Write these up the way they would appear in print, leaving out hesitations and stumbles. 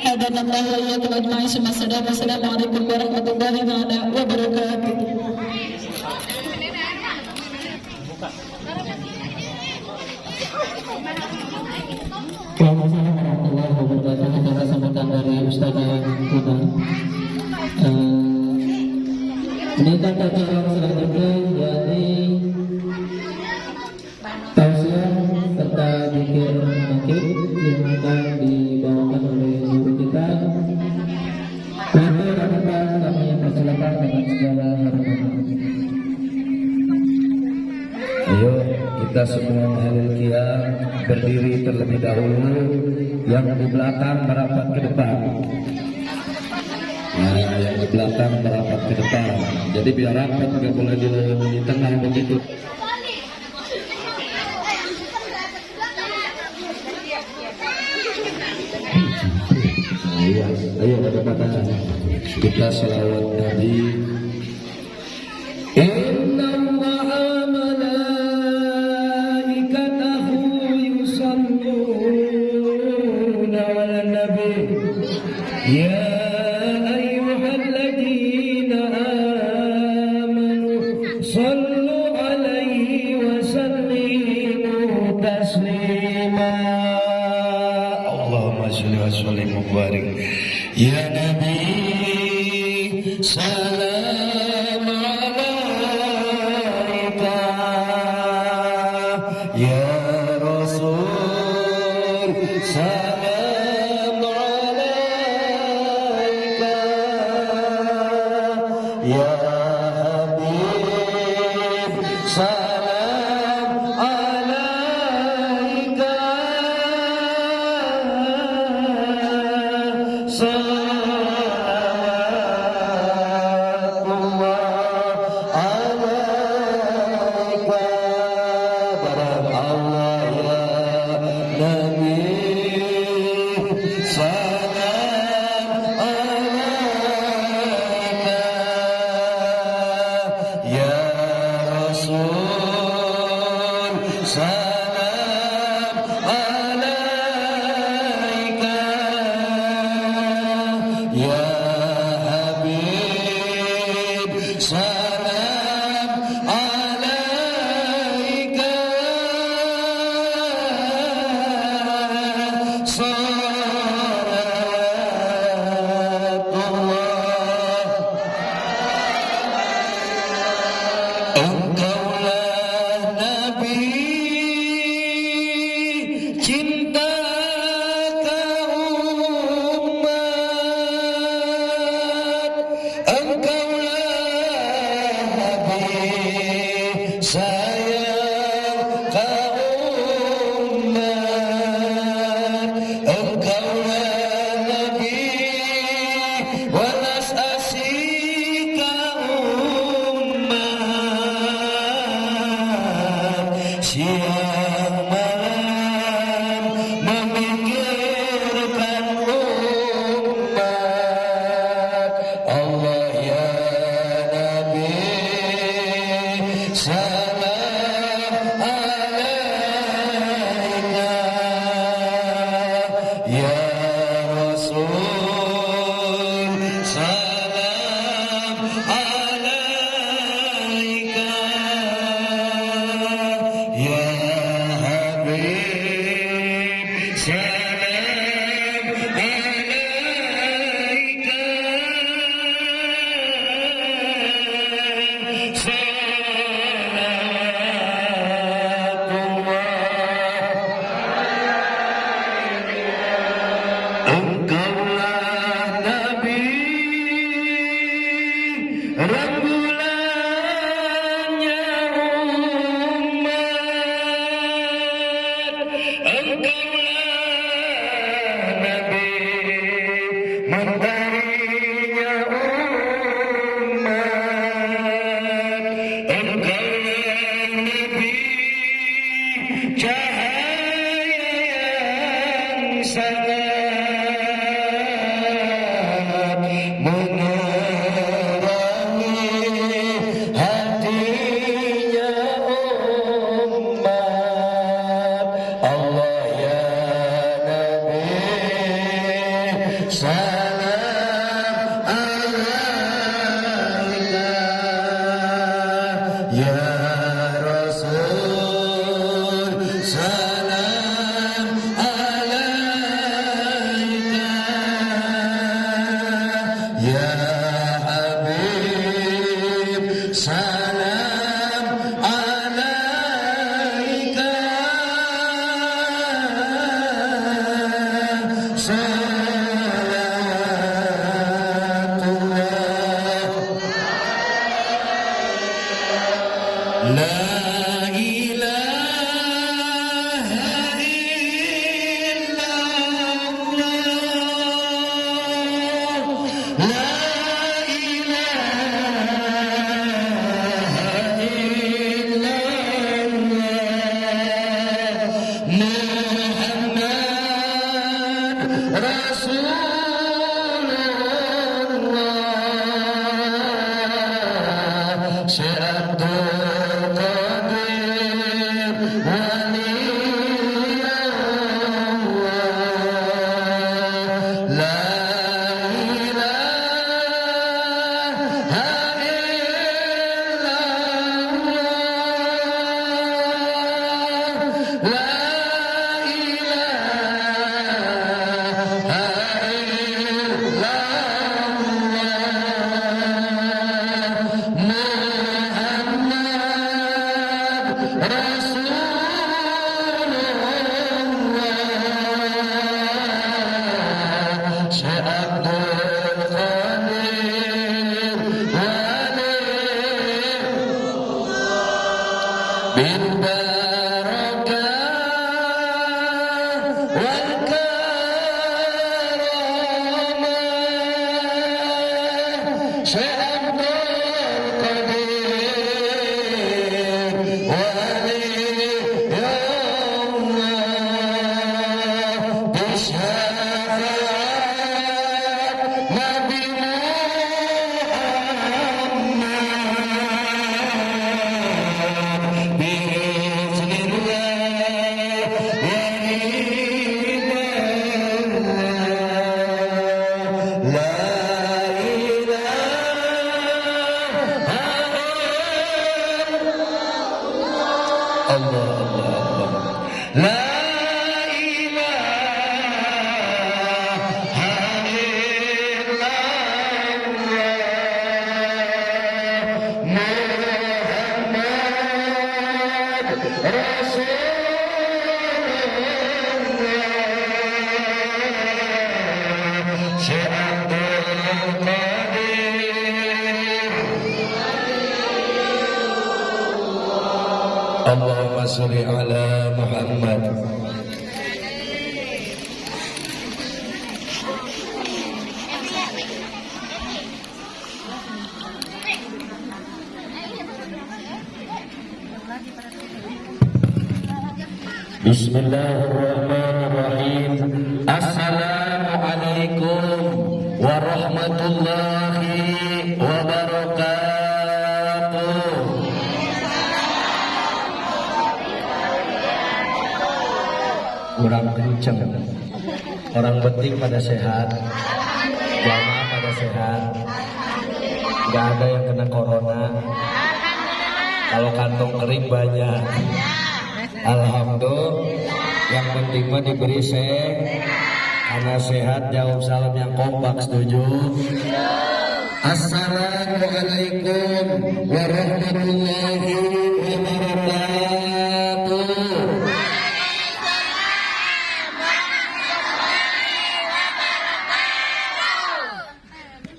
hadanallahu wa iyyakum ajma'in. Wassalamualaikum warahmatullahi wabarakatuh. Waalaikumsalam warahmatullahi wabarakatuh. Para sambutan dari Ustazah Kuna. Meningkat acara selanjutnya yakni tausiah serta zikir manaqib yang akan dibawakan oleh guru kita. Rekan-rekan kami yang persilakan dengan segala hormat. Ayo kita semua ahlul qiyam berdiri terlebih dahulu, yang di belakang merapat ke depan. Nah, yang di belakang merapat ke depan. Jadi biar rapat, nggak boleh di tengah begitu. Ayo ada kata kita selawat Nabi. Inna Allaha malaikatahu yusalluna 'alan nabi ya ayyuhalladzina amanu sallu 'alaihi wa sallimu taslima. Allahumma shalli wa sallim wa barik ya nabi salam alaika ya rasul salam alaika ya habib salam alaika salam alaika ya Rasul, salam alaika ya Habib, salam alaika salatullah la ilaha illallah la ilaha illallah Muhammad Rasulullah Syekh Abdul Qadir Waliullah la ilaha illallah la Allahumma sholli ala Muhammad. Bismillahirrahmanirrahim. Assalamualaikum warahmatullahi wabarakatuh. Kurang kenceng. Orang penting pada sehat, jamaah pada sehat, nggak ada yang kena corona. Kalau kantong kering banyak. Alhamdulillah. Yang penting mah diberi karena sehat. Jawab salam yang kompak, setuju? Assalamualaikum warahmatullahi wabarakatuh.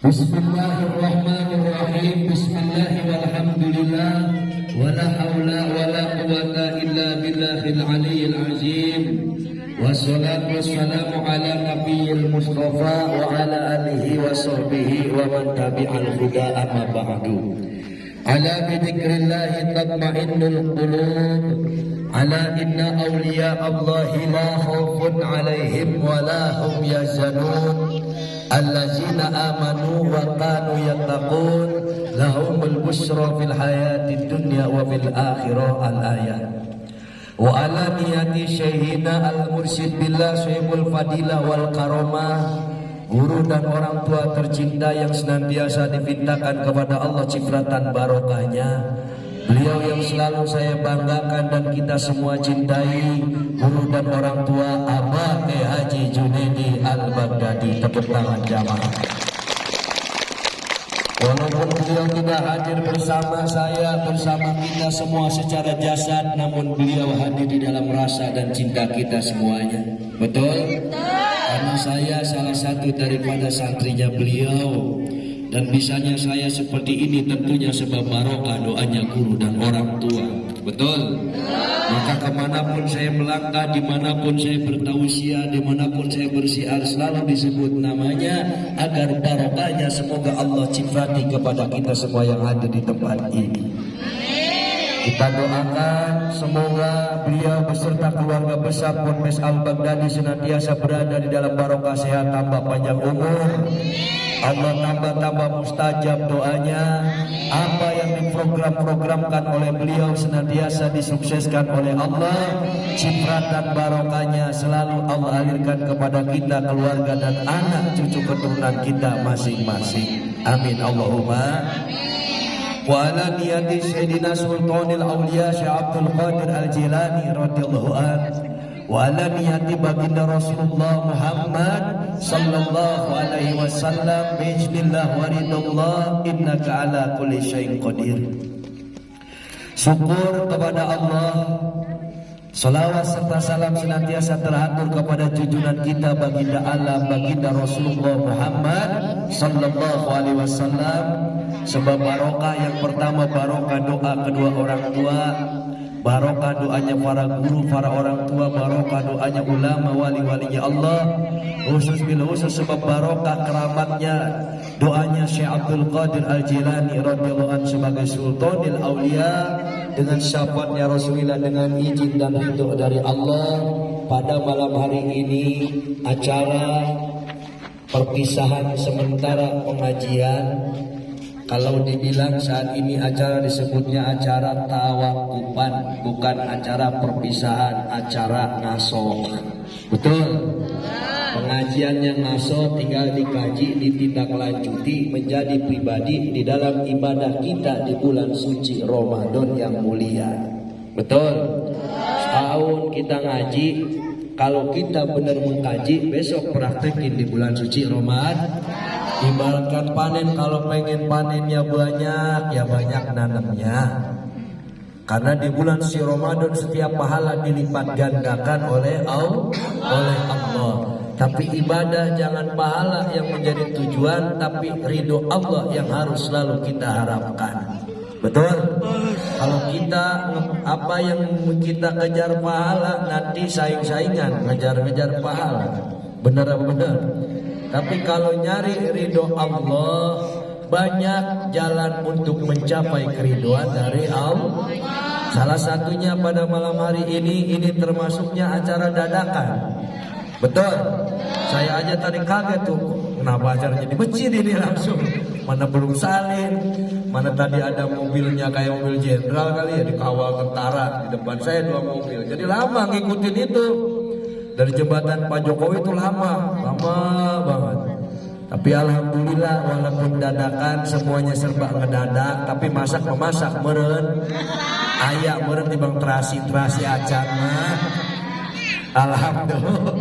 Bismillahirrahmanirrahim. Bismillahi walhamdulillah. Wala hawla wala quwata illa billahil aliyyil azim. Wassalatu wassalamu ala nabiyil mustafa wa ala alihi wa sahbihi wa man tabi'al huda amma ba'du. Ala bidhikrillahi tatma'innul qulub. Ala inna awliya Allahi la khawfun alaihim wa la hum yahzanun. Allazina amanu wa kanu yattaqun lahumul busyra fil hayatid dunya wa fil akhirah. Al-ayat. Wa ala niyati syaihina al-mursyid billah sahibul fadilah wal karamah guru dan orang tua tercinta yang senantiasa dipintakan kepada Allah cipratan barokahnya. Beliau yang selalu saya banggakan dan kita semua cintai, guru dan orang tua Abah Haji Junaidi Al-Baghdadi. Tepuk tangan jamaah. Walaupun beliau tidak hadir bersama saya, bersama kita semua secara jasad, namun beliau hadir di dalam rasa dan cinta kita semuanya. Betul? Karena saya salah satu daripada santrinya beliau. Dan bisanya saya seperti ini tentunya sebab barokah doanya guru dan orang tua. Betul? Maka kemanapun saya melangkah, dimanapun saya bertausiah, dimanapun saya bersiar, selalu disebut namanya agar barokahnya semoga Allah ciprati kepada kita semua yang ada di tempat ini. Kita doakan semoga beliau beserta keluarga besar Ponpes Al-Baghdadi senantiasa berada di dalam barokah sehat, tambah panjang umur. Allah tambah mustajab doanya. Apa yang diprogram-programkan oleh beliau senantiasa disukseskan oleh Allah. Cipratan barokahnya selalu Allah alirkan kepada kita, keluarga dan anak cucu keturunan kita masing-masing. Amin Allahumma. Wa ala niyati Sayyidina Sultanil Auliya Syekh Abdul Qadir Al-Jilani radhiyallahu anhu wa ala niyati baginda Rasulullah Muhammad sallallahu alaihi wasallam bismillah wa ridallah innaka ala kulli syai'in qadir. Syukur kepada Allah, salawat serta salam senantiasa terhatur kepada junjungan kita baginda Allah, baginda Rasulullah Muhammad sallallahu alaihi wasallam. Sebab barokah yang pertama barokah doa kedua orang tua, barokah doanya para guru, para orang tua, barokah doanya ulama, wali-walinya Allah. Khusus bil khusus sebab barokah keramatnya doanya Syekh Abdul Qadir Al-Jilani radhiyallahu anhu sebagai Sultanil Auliya, dengan syafaatnya Rasulullah, dengan izin dan ridho dari Allah. Pada malam hari ini acara perpisahan sementara pengajian. Kalau dibilang saat ini acara disebutnya acara tawakupan, bukan acara perpisahan, acara ngaso. Betul? Pengajiannya ngaso tinggal dikaji, ditindaklanjuti menjadi pribadi di dalam ibadah kita di bulan suci Ramadan yang mulia. Betul? Setahun kita ngaji, kalau kita benar mengkaji, besok praktekin di bulan suci Ramadan. Ibaratkan panen, kalau pengen panennya banyak, ya banyak nanamnya. Karena di bulan suci Ramadan setiap pahala dilipat gandakan oleh Allah. Tapi ibadah jangan pahala yang menjadi tujuan, tapi ridho Allah yang harus selalu kita harapkan. Betul? Kalau kita apa yang kita kejar pahala, nanti saing-saingan ngejar-ngejar pahala. Benar-benar. Tapi kalau nyari ridho Allah, banyak jalan untuk mencapai keriduan dari Allah. Salah satunya pada malam hari ini termasuknya acara dadakan. Betul? Saya aja tadi kaget tuh, kenapa acaranya di masjid ini langsung. Mana belum salin, mana tadi ada mobilnya kayak mobil jenderal kali ya, dikawal tentara. Di depan saya 2 mobil, jadi lama ngikutin itu. Dari jembatan Pak Jokowi itu lama banget. Tapi alhamdulillah walaupun dadakan semuanya serba ngedadak, tapi memasak meren. Ayak meren tibang terasi acan mah. Alhamdulillah.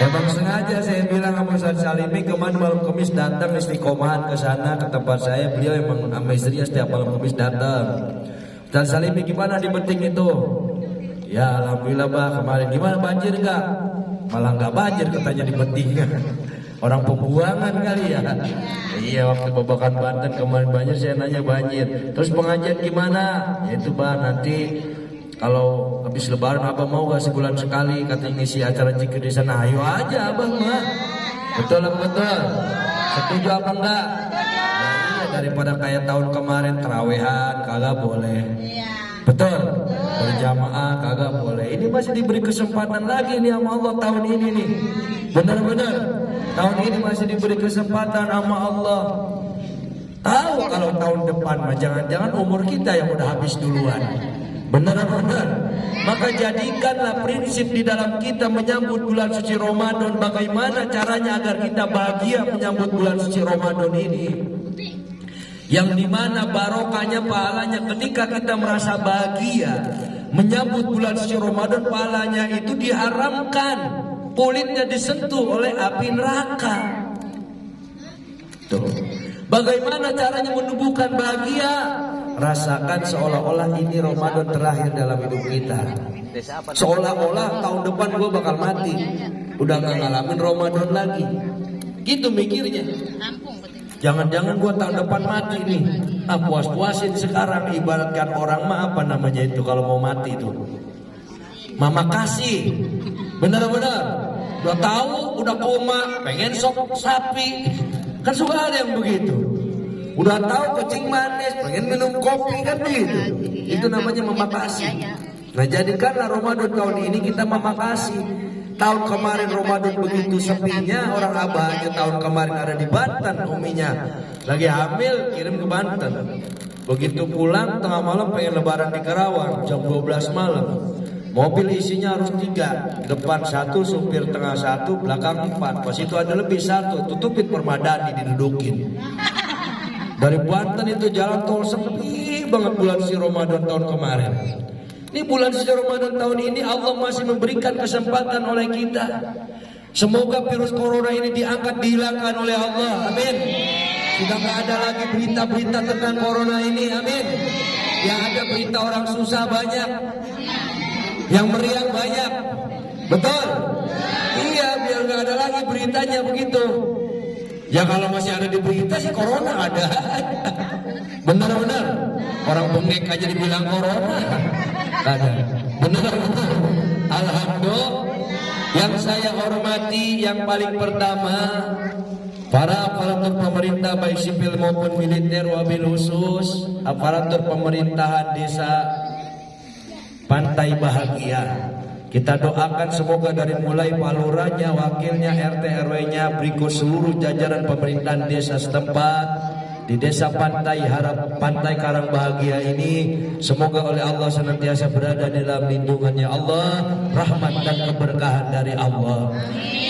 Emang sengaja saya bilang sama Ustaz Salimi kemarin malam Kamis datang istiqomahan ke sana ke tempat saya. Beliau emang sama istrinya setiap malam Kamis datang. Ustaz Salimi gimana di Beting itu? Ya alhamdulillah bah, kemarin gimana, banjir enggak? Malah enggak banjir katanya di Beting. Orang pembuangan kali ya. Iya, waktu Babakan Banten kemarin banjir, saya nanya banjir. Terus pengajian gimana? Ya itu bah, nanti kalau habis lebaran abang mau gak sebulan sekali katanya ngisi acara zikir di sana. Ayo aja abang mah. Betul apa betul? Setuju apa enggak? Nah, iya, daripada kayak tahun kemarin terawehan kagak boleh. Betul? Berjamaah kagak boleh. Ini masih diberi kesempatan lagi nih sama Allah tahun ini nih. Benar-benar tahun ini masih diberi kesempatan sama Allah. Tahu kalau tahun depan mah jangan-jangan umur kita yang udah habis duluan. Benar-benar. Maka jadikanlah prinsip di dalam kita menyambut bulan suci Ramadan, bagaimana caranya agar kita bahagia menyambut bulan suci Ramadan ini. Yang dimana barokahnya pahalanya ketika kita merasa bahagia menyambut bulan suci Ramadan, pahalanya itu diharamkan kulitnya disentuh oleh api neraka. Tuh. Bagaimana caranya menumbuhkan bahagia? Rasakan seolah-olah ini Ramadan terakhir dalam hidup kita. Seolah-olah tahun depan gue bakal mati. Udah gak ngalamin Ramadan lagi. Gitu mikirnya. Jangan-jangan gue tahun depan mati nih. Puas-puasin sekarang. Ibaratkan orang mah apa namanya itu kalau mau mati itu, mama kasih. Benar-benar. Udah tahu, udah koma, pengen sop sapi. Kan suka ada yang begitu. Udah tahu kencing manis, pengen minum kopi, kan begitu. Itu namanya memakasi. Nah, jadikanlah Ramadan tahun ini kita memakasi. Tahun kemarin Ramadan begitu sepinya, orang abahnya tahun kemarin ada di Banten, uminya lagi hamil, kirim ke Banten. Begitu pulang tengah malam pengen lebaran di Karawang, jam 12 malam. Mobil isinya harus 3, depan 1, supir tengah 1, belakang 4. Pas itu ada lebih 1, tutupin permadani, didudukin. Dari Banten itu jalan tol sepi banget bulan suci Ramadan tahun kemarin. Ini bulan suci Ramadan tahun ini Allah masih memberikan kesempatan oleh kita. Semoga virus corona ini diangkat, dihilangkan oleh Allah. Amin. Sudah gak ada lagi berita-berita tentang corona ini. Amin. Yang ada berita orang susah banyak, yang meriang banyak. Betul? Iya, biar gak ada lagi beritanya begitu. Ya kalau masih ada di berita sih corona ada. Benar-benar. Orang bengek aja dibilang corona. Ada. Benar-benar. Alhamdulillah. Yang saya hormati yang paling pertama, para aparatur pemerintah baik sipil maupun militer, wabil khusus aparatur pemerintahan desa Pantai Bahagia. Kita doakan semoga dari mulai Pak Lurahnya, wakilnya, RT RW-nya, berikut seluruh jajaran pemerintahan desa setempat di desa Pantai Karang Bahagia ini, semoga oleh Allah senantiasa berada dalam lindungannya Allah, rahmat dan keberkahan dari Allah.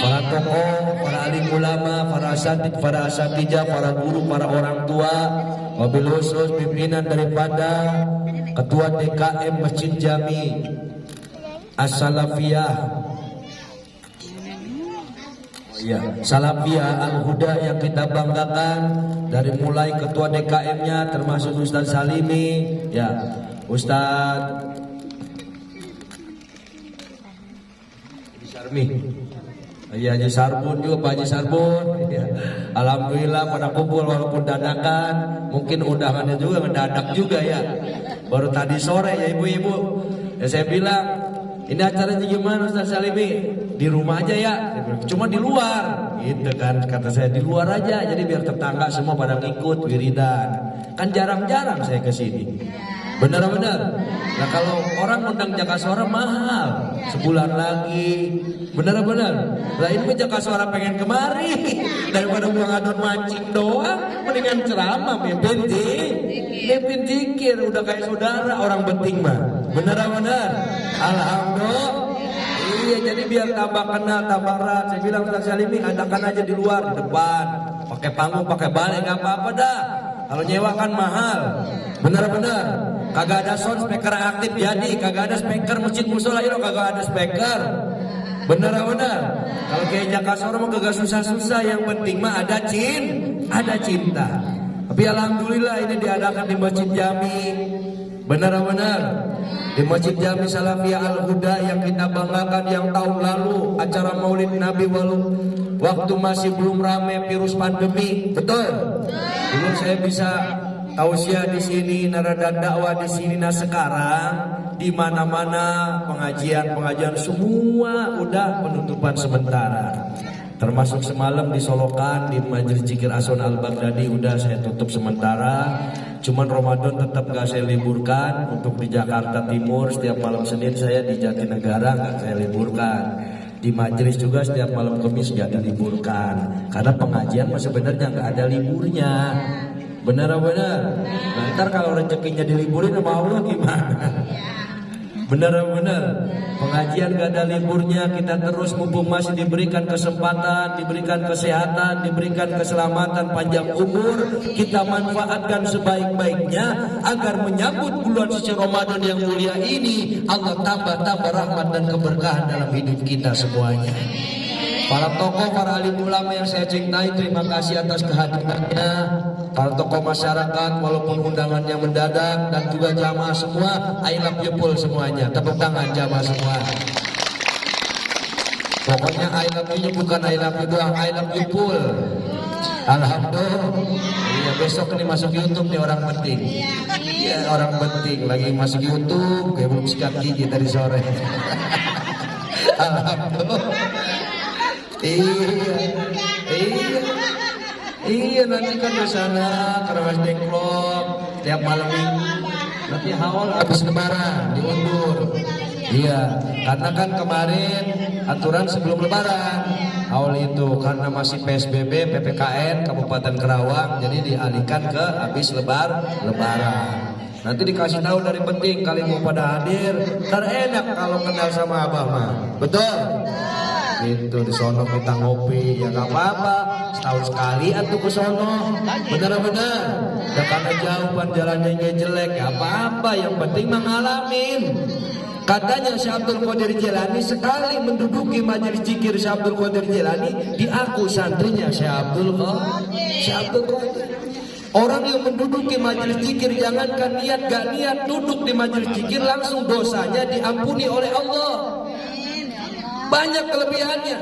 Para tokoh, para alim ulama, para asatidz, para guru, para orang tua, wabil khusus pimpinan daripada Ketua DKM Masjid Jami As-Salafiyah, ya, Salafiyah Al-Huda yang kita banggakan, dari mulai ketua DKM-nya termasuk Ustaz Salimi, ya, Ustaz Sarmi, ya, Haji Sarbun juga, Pak Haji Sarbun, ya. Alhamdulillah pada kumpul walaupun dadakan, mungkin undangannya juga mendadak juga ya. Baru tadi sore ya ibu-ibu, ya saya bilang, ini acaranya gimana Ustaz Salimi? Di rumah aja ya, cuma di luar, gitu kan, kata saya di luar aja, jadi biar tetangga semua pada ngikut wiridan. Kan jarang-jarang saya kesini, benar-benar. Nah kalau orang undang Jakaswara mahal, sebulan lagi, benar-benar. Lah ini Jakaswara pengen kemari, daripada buang adon mancing doang, mendingan ceramah, mimpin zikir, udah kayak saudara orang penting mah, benar-benar. Alhamdulillah. Iya, jadi biar tambah kenal, tambah erat. Saya bilang Ustaz Salimi, adakan aja di luar, di depan, pakai panggung, pakai balai, nggak apa-apa dah. Kalau nyewa kan mahal, benar-benar. Kagak ada sound speaker aktif jadi, kagak ada speaker masjid musola itu kagak ada speaker, benar-benar. Kalau kayak Jakaswara mah kagak susah-susah, yang penting mah ada cinta. Tapi alhamdulillah ini diadakan di Masjid Jami, benar-benar. Di Masjid Jami Salafiyah Al-Huda yang kita banggakan, yang tahun lalu acara Maulid Nabi waktu masih belum rame virus pandemi, betul? Dulu saya bisa tausiah di sini, naradan dakwah di sini. Nah sekarang di mana-mana pengajian semua udah penutupan sementara. Termasuk semalam di Solokan di Majelis Zikir Ason Al-Baghdadi udah saya tutup sementara. Cuman Ramadan tetap gak saya liburkan. Untuk di Jakarta Timur setiap malam Senin saya di Jatinegara gak saya liburkan. Di majelis juga setiap malam Kamis gak diliburkan. Karena pengajian mah sebenarnya gak ada liburnya. Benar-benar. Nah, ntar kalau rezekinya diliburin sama Allah gimana? Benar-benar pengajian gak ada liburnya. Kita terus mumpung masih diberikan kesempatan, diberikan kesehatan, diberikan keselamatan, panjang umur, kita manfaatkan sebaik-baiknya agar menyambut bulan suci Ramadan yang mulia ini. Allah tambah rahmat dan keberkahan dalam hidup kita semuanya. Para tokoh, para alim ulama yang saya cintai, terima kasih atas kehadirannya. Para tokoh masyarakat, walaupun undangannya mendadak, dan juga jamaah semua, I love you full semuanya. Tepuk tangan jamaah semua. Pokoknya I love you bukan I love you doang, I love you full. Alhamdulillah. Iya, besok ini masuk YouTube nih orang penting. Iya, orang penting lagi masuk YouTube, kayak belum sikat gigi tadi sore. Alhamdulillah. Iya nanti kan di sana Keramas Dengklok tiap malam minggu. Nanti awal habis lebaran diundur. Iya, karena kan kemarin aturan sebelum lebaran awal itu karena masih PSBB PPKN Kabupaten Kerawang, jadi dialihkan ke habis lebaran. Nanti dikasih tahu dari penting kali mau pada hadir. Terenak kalau kenal sama abah mah. Betul? Itu di sono kita ngopi ya gak apa-apa, setahun sekali atuh ke sono. Benar-benar ya karena jauhan jalannya nggak jelek ya apa-apa, yang penting mengalamin. Katanya Syekh Abdul Qadir Jilani sekali menduduki majelis zikir Syekh Abdul Qadir Jilani diaku santrinya Syekh Abdul Qadir. Orang yang menduduki majelis zikir jangankan niat gak niat duduk di majelis zikir langsung dosanya diampuni oleh Allah. Banyak kelebihannya.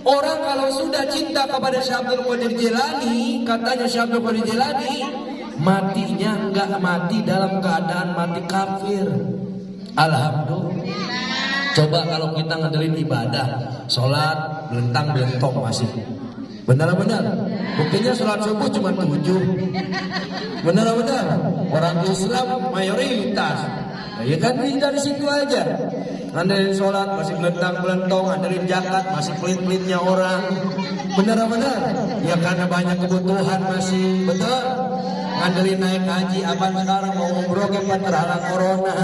Orang kalau sudah cinta kepada Syekh Abdul Qadir Jilani, katanya Syekh Abdul Qadir Jilani, matinya enggak mati dalam keadaan mati kafir. Alhamdulillah. Coba kalau kita ngandelin ibadah, sholat, belentang-belentong masih. Benar-benar. Buktinya sholat subuh cuma 7. Benar-benar. Orang Islam mayoritas. Nah, ya kan dari situ aja. Ngandelin sholat masih belentang-belentong, ngandelin zakat masih pelit-pelitnya orang. Benar-benar. Ya karena banyak kebutuhan masih. Betul. Ngandelin naik haji, abang sekarang mau umroh kan terhalang corona.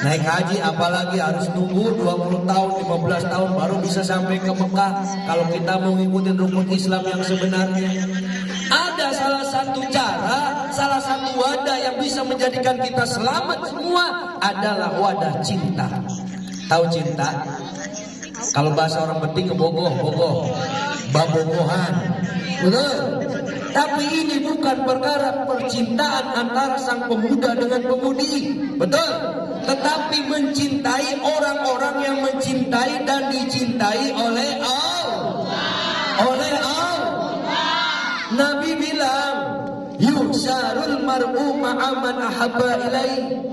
Naik haji apalagi harus nunggu 20 tahun, 15 tahun baru bisa sampai ke Mekah. Kalau kita mau ngikutin rukun Islam yang sebenarnya. Ada salah satu cara, salah satu wadah yang bisa menjadikan kita selamat semua adalah wadah cinta. Tahu cinta? Kalau bahasa orang penting kebogoh, babogohan. Betul? Tapi ini bukan perkara percintaan antara sang pemuda dengan pemudi. Betul? Tetapi mencintai orang-orang yang mencintai dan dicintai oleh Allah. Nabi bilang, "Yusyarul mar'u ma'a man ahabba ilaih."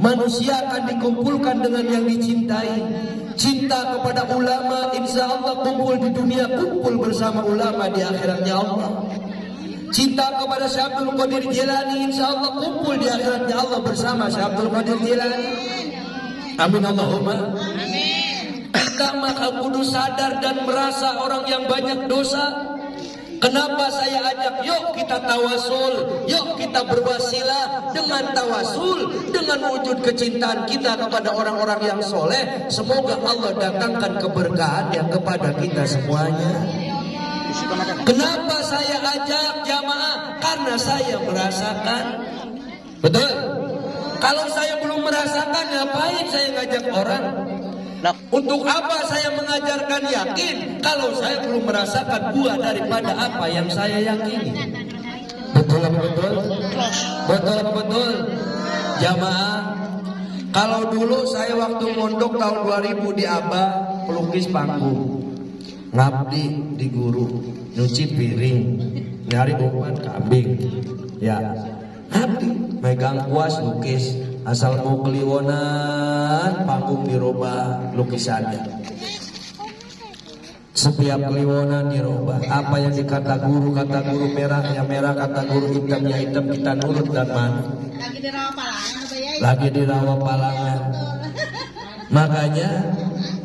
Manusia akan dikumpulkan dengan yang dicintai. Cinta kepada ulama, insya Allah kumpul di dunia, kumpul bersama ulama di akhiratnya Allah. Cinta kepada Syekh Abdul Qadir Jilani, insya Allah kumpul di akhiratnya Allah bersama Syekh Abdul Qadir Jilani. Amin Allahumma. Kita maka kudu sadar dan merasa orang yang banyak dosa. Kenapa saya ajak, yuk kita tawasul, yuk kita berwasilah dengan tawasul, dengan wujud kecintaan kita kepada orang-orang yang soleh. Semoga Allah datangkan keberkahan yang kepada kita semuanya. Kenapa saya ajak jamaah? Karena saya merasakan. Betul? Kalau saya belum merasakan, ngapain saya ngajak orang? Untuk apa saya mengajarkan yakin kalau saya belum merasakan buah daripada apa yang saya yakini? Betul. Jamaah, kalau dulu saya waktu mondok tahun 2000 di Aba pelukis panggung, ngabdi di guru, nyuci piring, nyari umpan kambing, ya ngabdi, megang kuas lukis. Asal mau keliwonan, panggung dirubah lukisannya. Setiap keliwonan dirubah. Apa yang dikata guru merah ya merah, kata guru hitam ya hitam, kita nurut dan manut. Lagi di rawa palangan. Makanya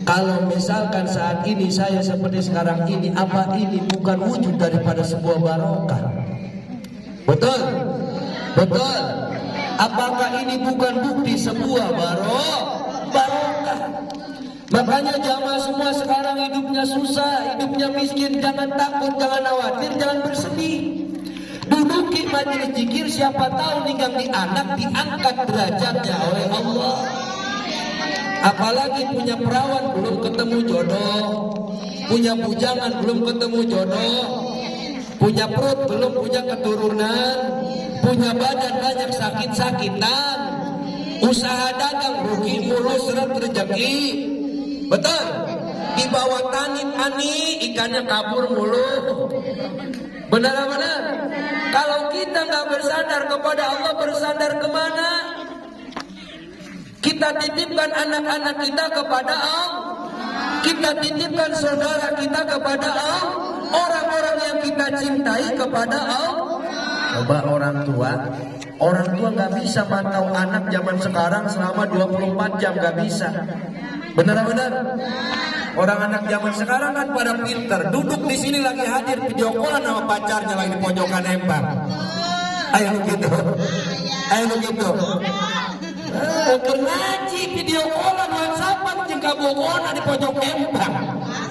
kalau misalkan saat ini saya seperti sekarang ini, apa ini bukan wujud daripada sebuah barokah? Betul. Apakah ini bukan bukti sebuah barokah. Makanya jamaah semua sekarang hidupnya susah, hidupnya miskin. Jangan takut, jangan khawatir, jangan bersedih. Duduki majelis zikir, siapa tahu nih anak diangkat derajatnya oleh Allah. Apalagi punya perawan belum ketemu jodoh, punya bujangan belum ketemu jodoh, punya perut belum punya keturunan, punya badan banyak sakit-sakitan, usaha dagang rugi mulu seret rezeki. Betul? Di bawah tani ikannya kabur mulu. Benar-benar. Kalau kita nggak bersandar kepada Allah, bersandar kemana? Kita titipkan anak-anak kita kepada Allah. Kita titipkan saudara kita kepada Allah. Orang-orang yang kita cintai kepada Allah. Coba orang tua nggak bisa mantau anak zaman sekarang selama 24 jam, nggak bisa. Benar-benar. Orang anak zaman sekarang kan pada pinter. Duduk di sini lagi hadir video call sama pacarnya lagi di pojokan Empang. Ayo gitu. Ngaji video callan WhatsAppan jeung kabogona di pojok Empang.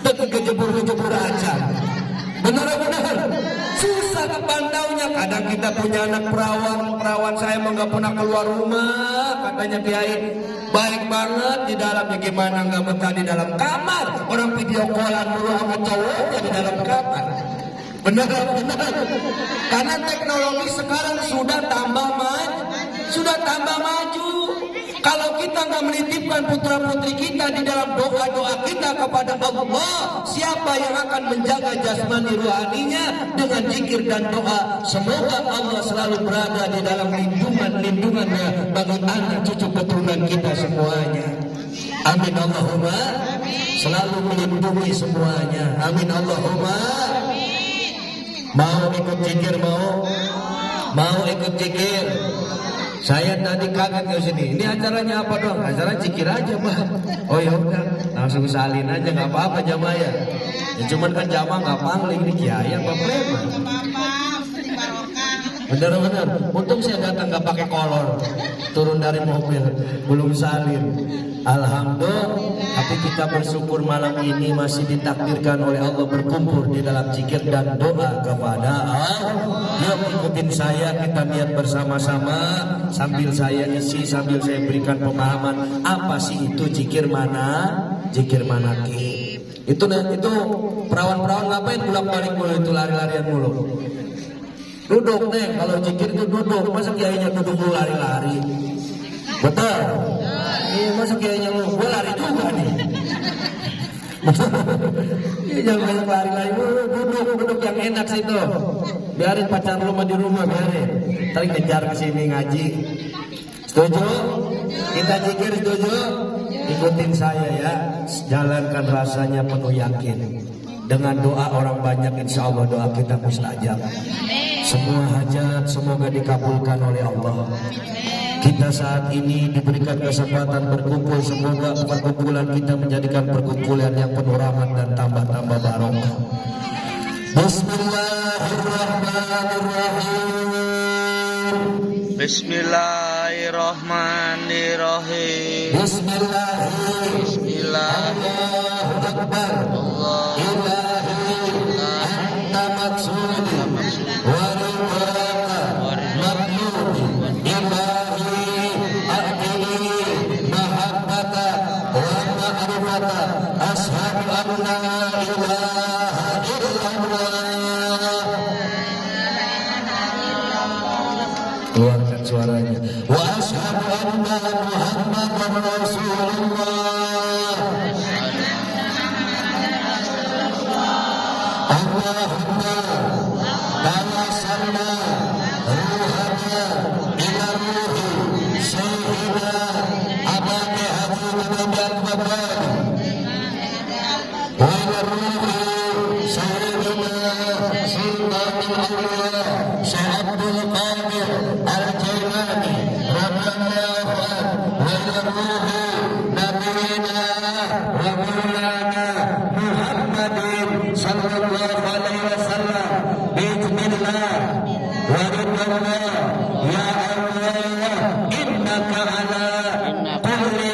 Teu kejebur-kejebur aja. Benar-benar susah kepantaunya. Kadang kita punya anak perawan saya mah nggak pernah keluar rumah, katanya Kiai baik banget di dalamnya, gimana nggak betah di dalam kamar, orang video callan dulu sama cowoknya di dalam kamar. Benar. Karena teknologi sekarang sudah tambah maju. Kalau kita nggak menitipkan putra putri kita di dalam doa kita kepada Allah, siapa yang akan menjaga jasmani rohaninya dengan zikir dan doa? Semoga Allah selalu berada di dalam lindungannya bagi anak cucu keturunan kita semuanya. Amin Allahumma. Selalu melindungi semuanya. Amin Allahumma. Mau ikut zikir, mau ikut zikir. Saya tadi kaget ke sini. Ini acaranya apa dong? Acara zikir aja, Pak. Oh ya udah, langsung salin aja, nggak apa-apa jamaah ya. Ya cuman kan jamaah nggak pangling, ini kiai apa preman. Benar-benar. Untung saya datang nggak pakai kolor, turun dari mobil, belum salin. Alhamdulillah. Tapi kita bersyukur malam ini masih ditakdirkan oleh Allah berkumpul di dalam zikir dan doa kepada Allah. Yuk ikutin saya, kita niat bersama-sama sambil saya isi, sambil saya berikan pemahaman apa sih itu zikir manaki. Itu perawan-perawan ngapain bolak-balik mulu, itu lari-larian mulu. Duduk nih, kalau zikir itu duduk, masa kiainya duduk mulu lari-lari. Betul. Iya, masa kiainya lu, gue lari juga nih. Iya, jangan banyak lari-lari, duduk yang enak sih tuh. Biarin pacar lu di rumah, biarin. Ntar ngejar kesini ngaji. Setuju? Kita zikir, setuju? Ikutin saya ya. Jalankan rasanya penuh yakin. Dengan doa orang banyak, insya Allah doa kita mustajab. Semua hajat semoga dikabulkan oleh Allah. Kita saat ini diberikan kesempatan berkumpul, semoga perkumpulan kita menjadikan perkumpulan yang penuh rahmat dan tambah-tambah barokah. Bismillahirrahmanirrahim. Bismillahirrahmanirrahim. Bismillahirrahmanirrahim. Allahu Akbar. Asyhadu an la ilaha illallah. Keluarkan suaranya. Wa asyhadu anna Muhammadar Rasulullah. Allahumma tawassalna ruhana ila ruhi sayyidina abadi haji Muhammad Abdul Qadir Al-Jailani radhiyallahu anhu wa yarhamu nabiyina wa maulana Muhammadin sallallahu alaihi wasallam bismillah wa ridallah ya Allah innaka ala kulli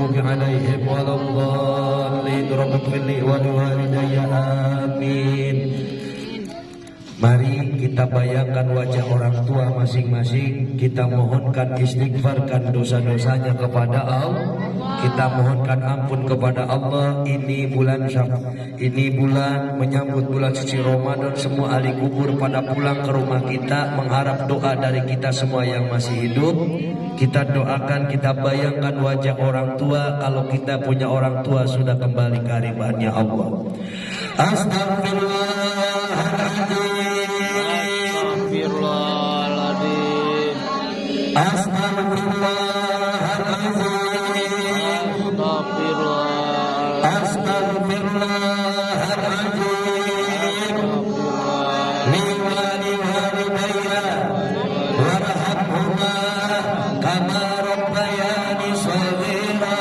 المغضوب عليهم ولا الضالين رب اغفر لي ولوالدي آمين. Mari kita bayangkan wajah orang tua masing-masing. Kita mohonkan istighfarkan dosa-dosanya kepada Allah. Kita mohonkan ampun kepada Allah. Ini bulan menyambut bulan suci Ramadan. Semua ahli kubur pada pulang ke rumah kita, mengharap doa dari kita semua yang masih hidup. Kita doakan, kita bayangkan wajah orang tua. Kalau kita punya orang tua sudah kembali ke haribannya Allah. Astagfirullahaladzim. Astagfirullahaladzim. Astagfirullahaladzim. Liwali walidayya warhamhuma kama rabbayani shaghira.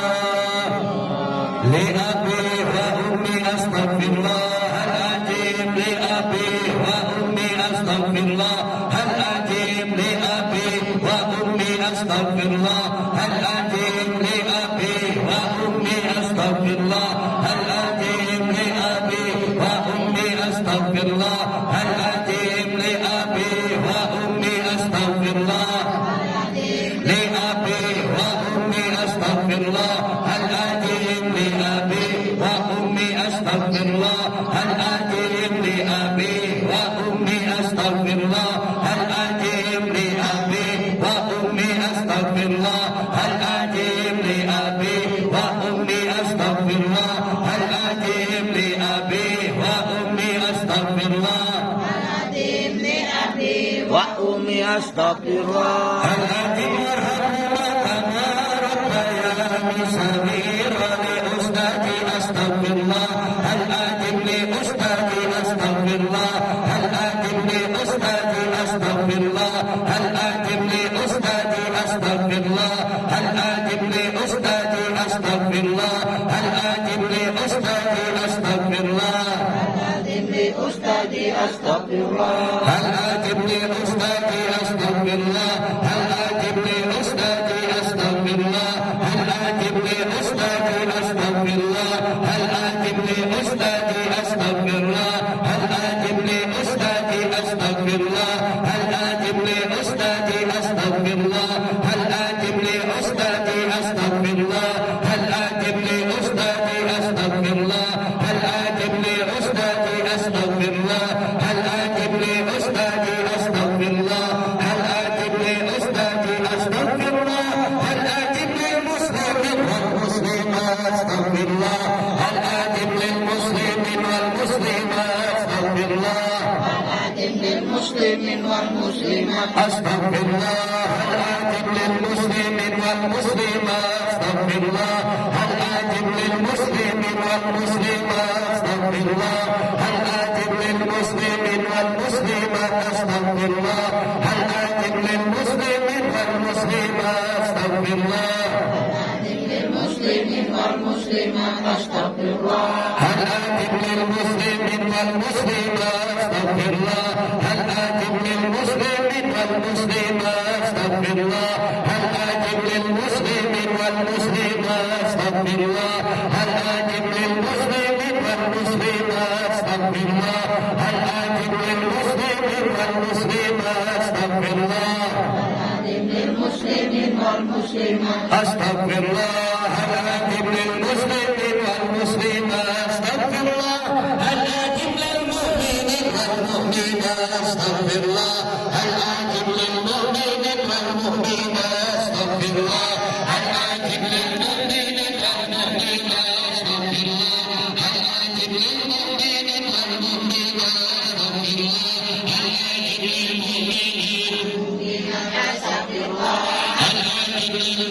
Li abi wa ummi astagfirullahaladzim. Li abi wa ummi astagfirullahaladzim. Li abi wa ummi astagfirullahaladzim. Li abi wa ummi astagfirullahaladzim. Li abi wa ummi astagfirullahaladzim. Li abi wa ummi astagfirullahaladzim. Li abi wa ummi astagfirullahaladzim. Li abi wa ummi astagfirullahaladzim. Li abi wa ummi astagfirullahaladzim. Li abi wa ummi astagfirullahaladzim. Li abi wa ummi astagfirullahaladzim. Li abi wa ummi astagfirullahaladzim. Li abi wa ummi astagfirullahaladzim. Warhamhuma kama rabbayani shaghira. Li ustadi astagfirullahaladzim. Li ustadi astagfirullahaladzim. Li ustadi astagfirullahaladzim. Li ustadi astagfirullahaladzim. Li ustadi astagfirullahaladzim. Li ustadi astagfirullahaladzim. Li ustadi astagfirullahaladzim. Li ustadi astagfirullahaladzim. Li ustadi astagfirullahaladzim. Li ustadi astagfirullahaladzim. Li ustadi astagfirullahaladzim. Li ustadi astagfirullahaladzim. Li ustadi astagfirullahaladzim. Li ustadi astagfirullahaladzim. Li ustadi astagfirullahaladzim. Li ustadi astagfirullahaladzim. Li ustadi astagfirullahaladzim. Li ustadi astagfirullahaladzim. Lil muslimin wal muslimat astagfirullahaladzim. Lil muslimin wal muslimat astagfirullahaladzim. Lil muslimin wal muslimat astagfirullahaladzim. Lil muslimin wal muslimat astagfirullahaladzim. Lil muslimin wal muslimat astagfirullahaladzim. Lil muslimin wal muslimat astagfirullahaladzim. Lil muslimin wal muslimat astagfirullahaladzim. Lil muslimin wal muslimat astagfirullahaladzim. Lil muslimin wal muslimat astagfirullahaladzim. Lil muslimin wal muslimat astagfirullahaladzim. Lil muslimin wal muslimat astagfirullahaladzim. Lil muslimin wal muslimat astagfirullahaladzim. Lil muslimin wal muslimat astagfirullahaladzim. Lil muslimin wal muslimat astagfirullahaladzim. Lil muslimin wal muslimat astagfirullahaladzim. Lil mu'minin wal mu'minat astagfirullahaladzim. Lil mu'minin wal mu'minat astagfirullahaladzim. Lil mu'minin wal mu'minat astagfirullahaladzim. Lil mu'minin wal mu'minat astagfirullahaladzim. Lil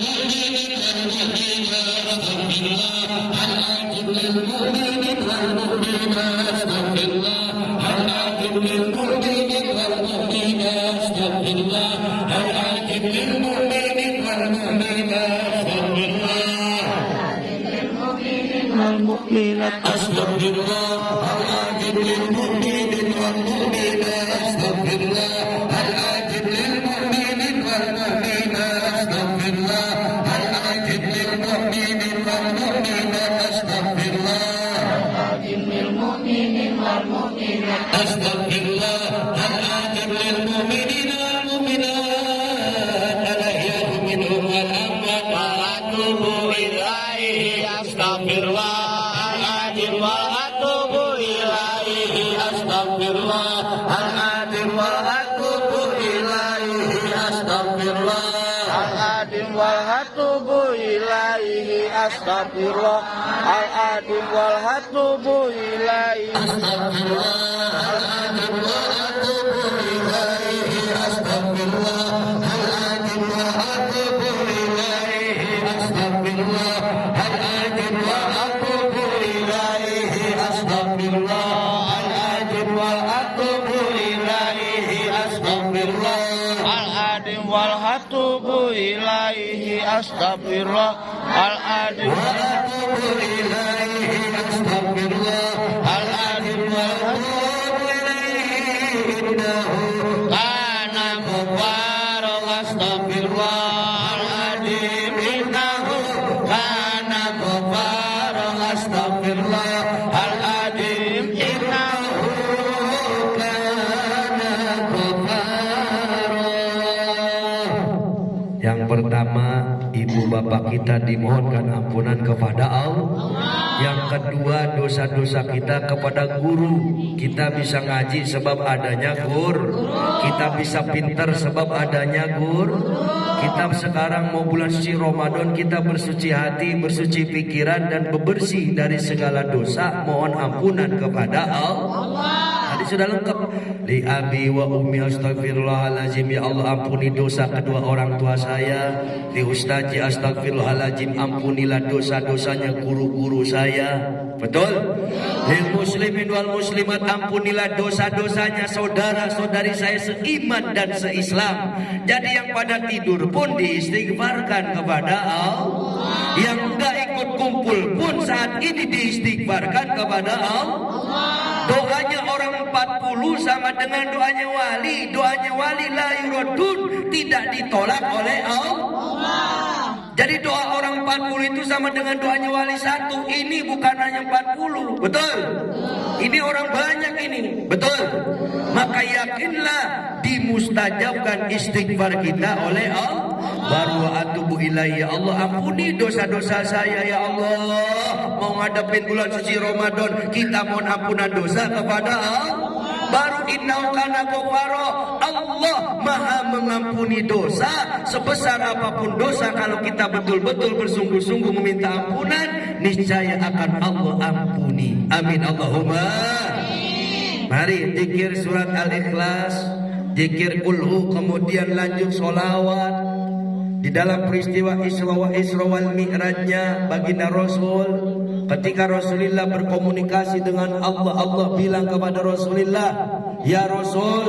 mu'minin astagfirullahaladzim. Lil mu'minin wal mu'minat astagfirullahaladzim. Lil mu'minin wal mu'minat astagfirullahaladzim. Lil mu'minin wal mu'minat astagfirullahaladzim. Lil mu'minin wal mu'minat astagfirullahaladzim. Lil mu'minin wal mu'minat astagfirullahaladzim. Lil mu'minin wal mu'minat astagfirullahaladzim. Lil mu'minin wal mu'minat astagfirullahaladzim. Lil mu'minin wal mu'minat astagfirullahaladzim. Lil mu'minin wal Astaghfirullahaladzim wa atubu ilaihi. Astaghfirullahaladzim wa atubu ilaihi. Astaghfirullahaladzim wa atubu ilaihi. Astaghfirullahaladzim wa atubu ilaihi. Astaghfirullahaladzim wa atubu ilaihi. Astaghfirullahaladzim wa atubu ilaihi. Astaghfirullahaladzim wa atubu ilaihi. Astaghfirullahaladzim wa atubu ilaihi. Astaghfirullahaladzim wa atubu ilaihi. Astaghfirullahaladzim wa atubu ilaihi. Astaghfirullahaladzim wa atubu ilaihi. Kana mubarak. Astaghfirullahaladzim innahu kana mubarak. Astaghfirullahaladzim innahu kana mubarak. Yang pertama, ibu bapak kita dimohonkan ampunan kepada Allah. Yang kedua, dosa-dosa kita kepada guru. Kita bisa ngaji sebab adanya guru. Kita bisa pintar sebab adanya guru. Kita sekarang mau bulan suci Ramadan, kita bersuci hati, bersuci pikiran, dan bebersih dari segala dosa. Mohon ampunan kepada Allah. Tadi sudah lengkap. Li abi wa ummi astaghfirullahaladzim. Ya Allah, ampuni dosa kedua orang tua saya. Li ustazi astaghfirullahaladzim. Ampunilah dosa-dosanya guru-guru saya. Betul? Lil muslimin wal muslimat. Ampunilah dosa-dosanya saudara-saudari saya seiman dan seislam. Jadi yang pada tidur pun diistighfarkan kepada Allah. Yang enggak ikut kumpul pun saat ini diistighfarkan kepada Allah. Doanya orang 40 sama dengan doanya wali. Doanya wali la yuradun, tidak ditolak oleh Allah. Jadi doa orang 40 itu sama dengan doanya wali satu. Ini bukan hanya 40. Betul? Ini orang banyak ini. Betul? Maka yakinlah dimustajabkan istighfar kita oleh Allah. Baru atubu ilaihi. Ya Allah, ampuni dosa-dosa saya ya Allah. Mau ngadepin bulan suci Ramadan, kita mohon ampunan dosa kepada Allah. Baru innahu kana ghafara. Allah Maha mengampuni dosa sebesar apapun dosa. Kalau kita betul-betul bersungguh-sungguh meminta ampunan, niscaya akan Allah ampuni. Amin Allahumma. Mari zikir surat Al-Ikhlas, zikir kulhu, kemudian lanjut sholawat. Di dalam peristiwa Isra wal Mi'rajnya baginda Rasul, ketika Rasulullah berkomunikasi dengan Allah, Allah bilang kepada Rasulullah, ya Rasul,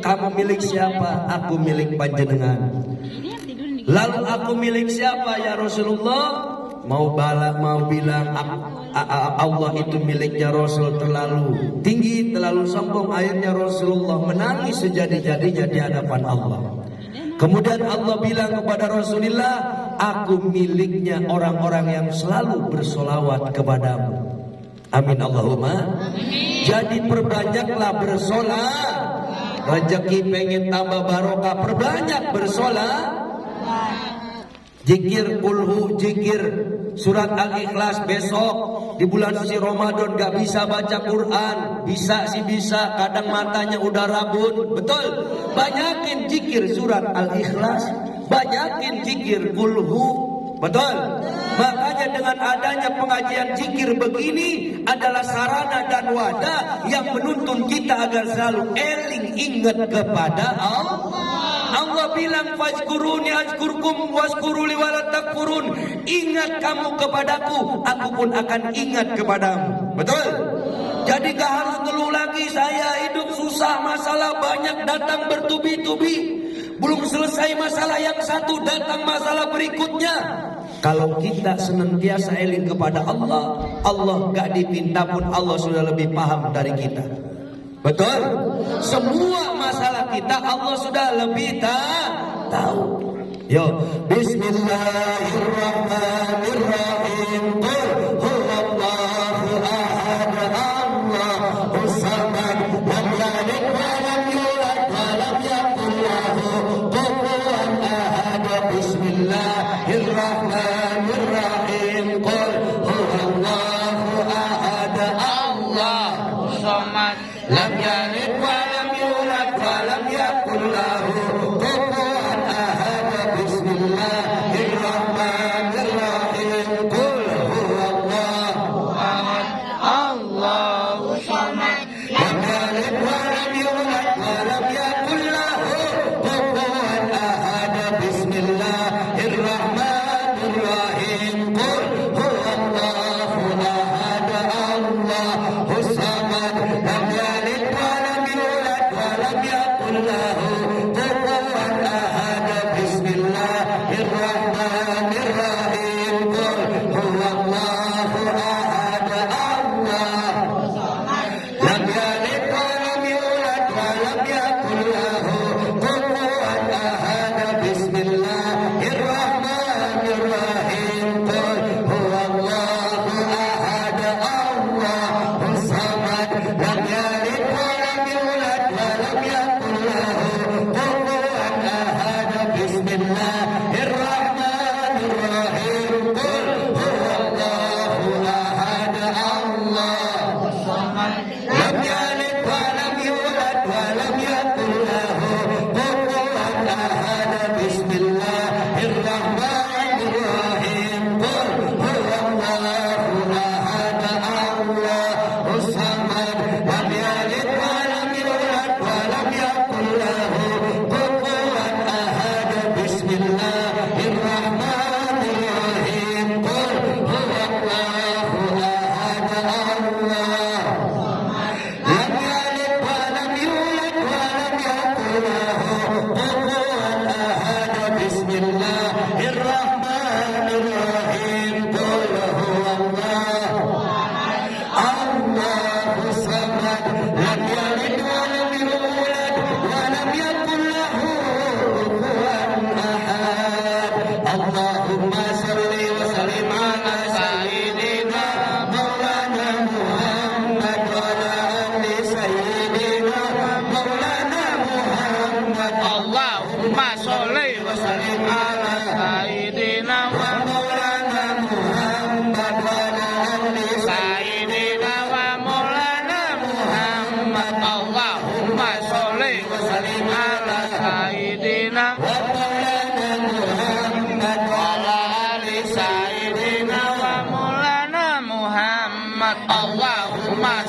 kamu milik siapa? Aku milik panjenengan. Lalu aku milik siapa ya Rasulullah? Mau bilang Allah itu miliknya Rasul terlalu tinggi, terlalu sombong. Akhirnya Rasulullah menangis sejadi-jadinya di hadapan Allah. Kemudian Allah bilang kepada Rasulullah, aku miliknya orang-orang yang selalu bersolawat kepadamu. Amin Allahumma. Jadi perbanyaklah bersolat. Rezeki pengen tambah barokah, perbanyak bersolat. Zikir kulhu, zikir surat Al-Ikhlas. Besok di bulan suci Ramadan gak bisa baca Quran. Bisa sih bisa, kadang matanya udah rabun. Betul? Banyakin zikir surat Al-Ikhlas, banyakin zikir kulhu. Betul? Makanya dengan adanya pengajian zikir begini adalah sarana dan wadah yang menuntun kita agar selalu eling ingat kepada Allah. Allah bilang fazkuruni azkurkum wazkuruli wala takfurun. Ingat kamu kepadaku, aku pun akan ingat kepadamu. Betul? Jadi gak harus ngeluh lagi, saya hidup susah, masalah banyak datang bertubi-tubi. Belum selesai masalah yang satu, datang masalah berikutnya. Kalau kita senantiasa eling kepada Allah, Allah gak dipinta pun Allah sudah lebih paham dari kita. Betul? Semua masalah kita Allah sudah lebih tahu. Yo, bismillahirrahmanirrahim. Qul huwallahu ahad, Allahus samad, lam yalid wa lam yulad wa lam yakul lahu kufuwan ahad. Bismillahirrahmanirrahim. Qul huwallahu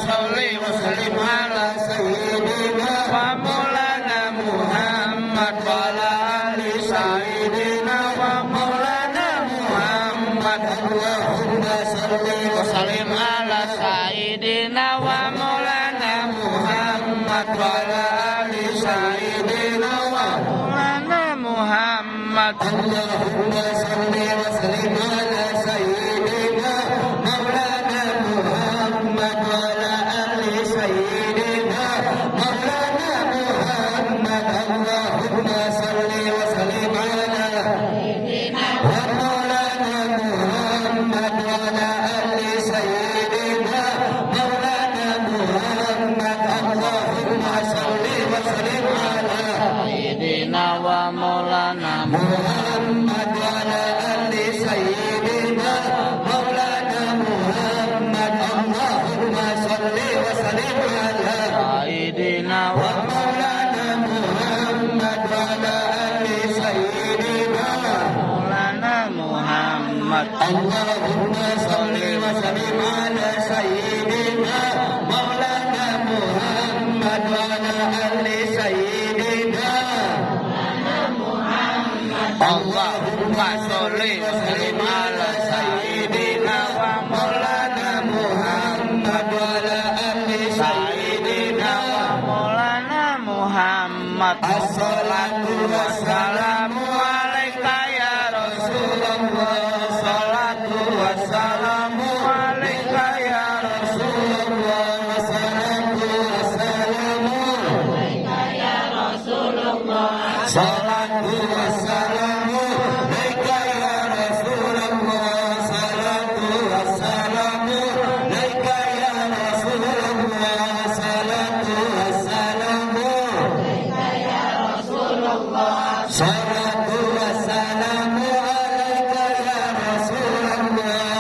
sholli wa sallim ala sayyidina wa maulana Muhammad wa ala ali sayyidina wa maulana Muhammad. Allahumma sholli wa sallim ala sayyidina wa maulana Muhammad wa ala ali sayyidina wa maulana Muhammad. Allahumma sholli wa sallim ala sayyidina maulana Muhammad wa ala ali sayyidina maulana Muhammad. Allahumma sholli wa sallim ala wa maulana Muhammad wa ala ali sayyidina maulana Muhammad. Allahumma sholli wa sallim ala sayyidina wa maulana Muhammad wa ala ali sayyidina maulana Muhammad. Allahumma sholli wa sallim ala sayyidina wa maulana Muhammad wa ala ali sayyidina maulana Muhammad. Allahumma sholli wa sallim ala sayyidina maulana Muhammad wa ala ali sayyidina Allahumma sholli wa sallim ala sayyidina wa maulana Muhammad wa ala ali sayyidina wa maulana Muhammad. Assalatu wassalamu alaika ya Rasulullah. Assalatu wassalamu alaika ya Rasulullah. Assalatu wassalamu alaika ya Rasulullah. Salatu wassalamu alaika ya Rasulullah. Salatu wassalamu alaika ya Rasulullah. Salatu wassalamu alaika ya Rasulullah. Salatu wassalamu alaika ya Rasulullah.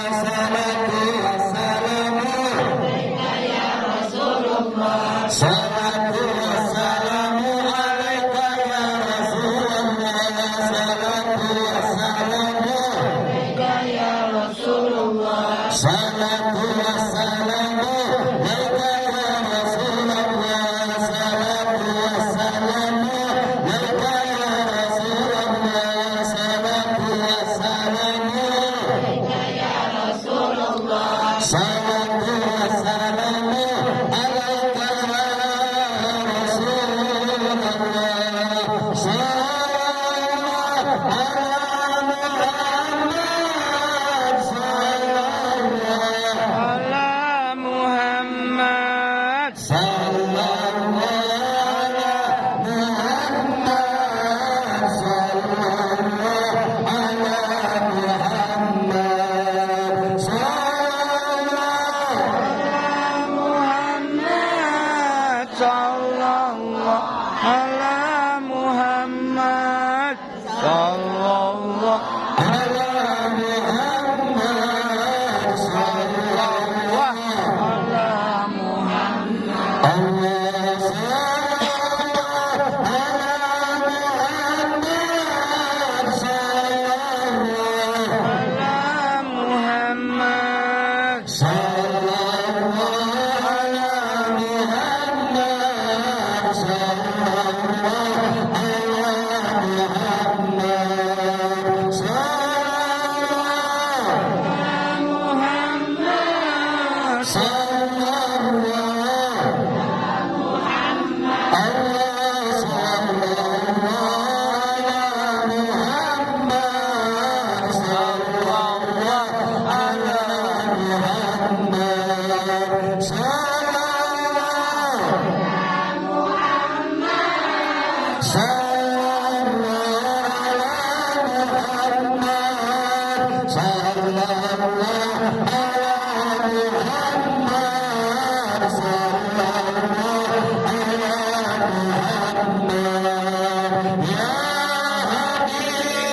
Salatu wassalamu alaika ya Rasulullah. Salatu wassalamu alaika ya Rasulullah. Salatu wassalamu alaika ya Rasulullah. Salatu wassalamu alaika ya Rasulullah. Salatu wassalamu alaika ya Rasulullah. Salatu wassalamu alaika ya Rasulullah. Salatu wassalamu alaika ya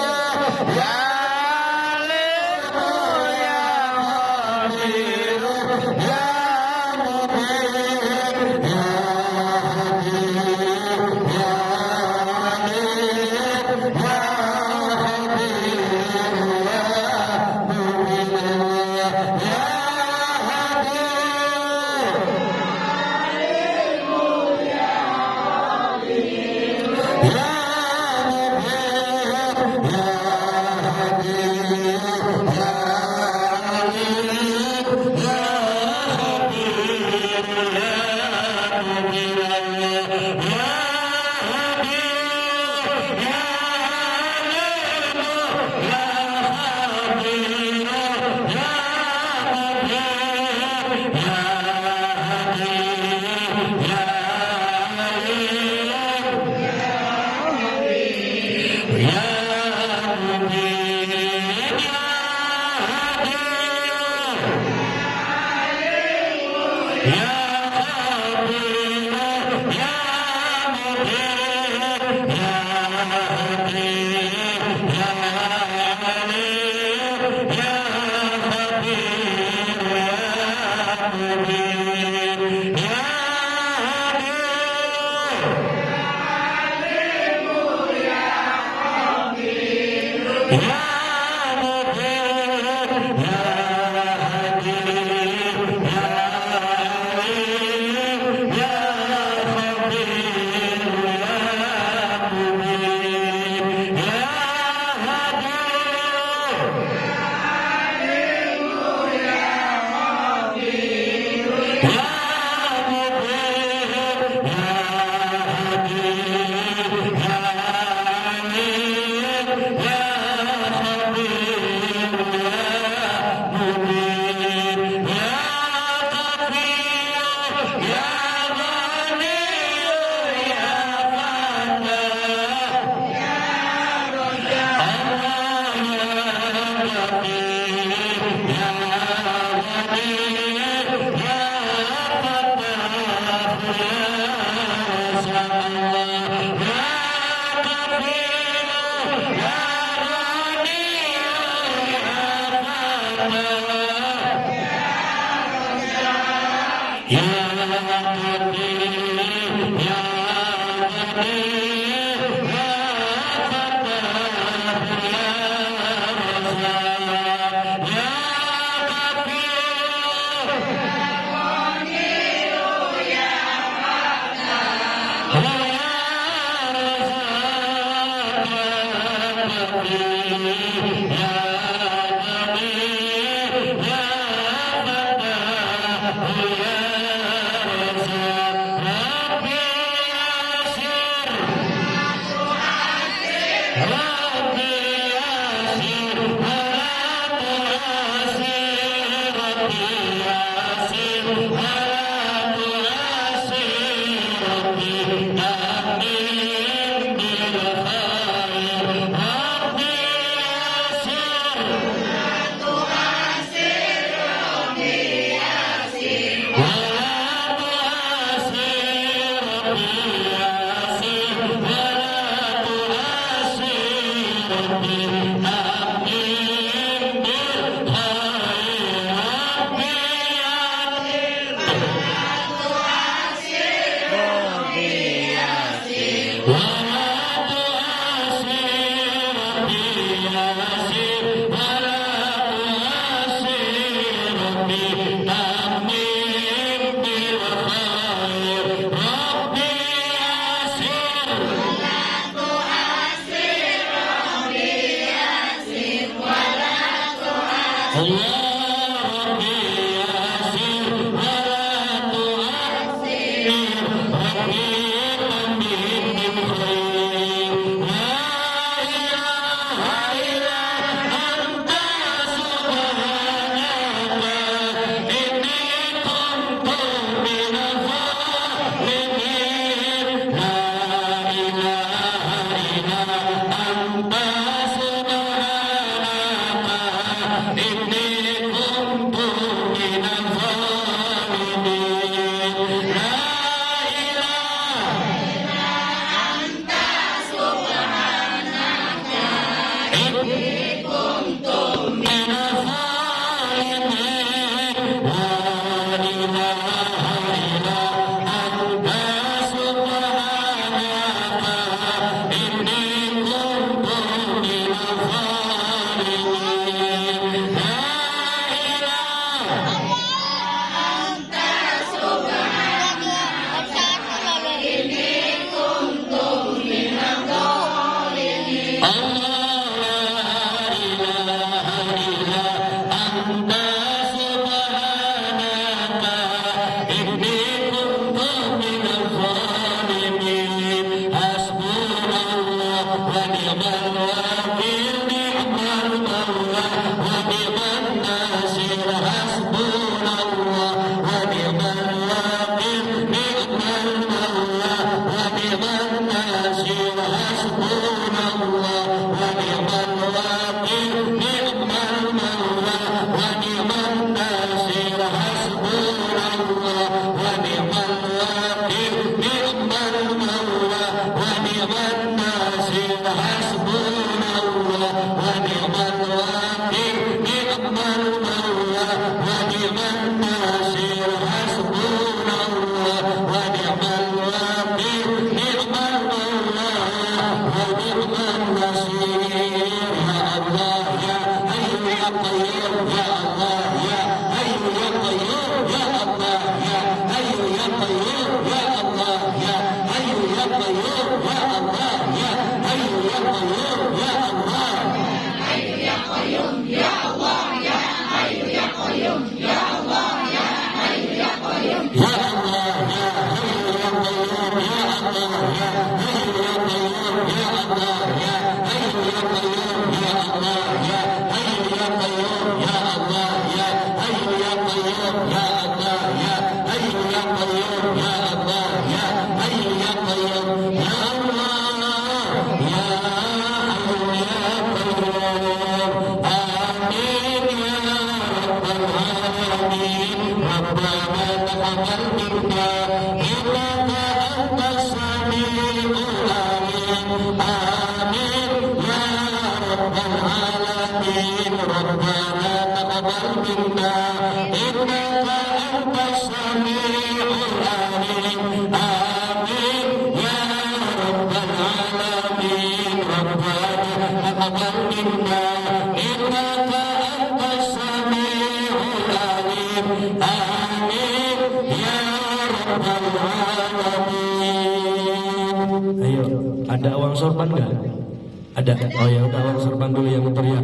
Ayo, ada uang sorban nggak? Ada. Oh ya udah, uang sorban dulu yang teriak.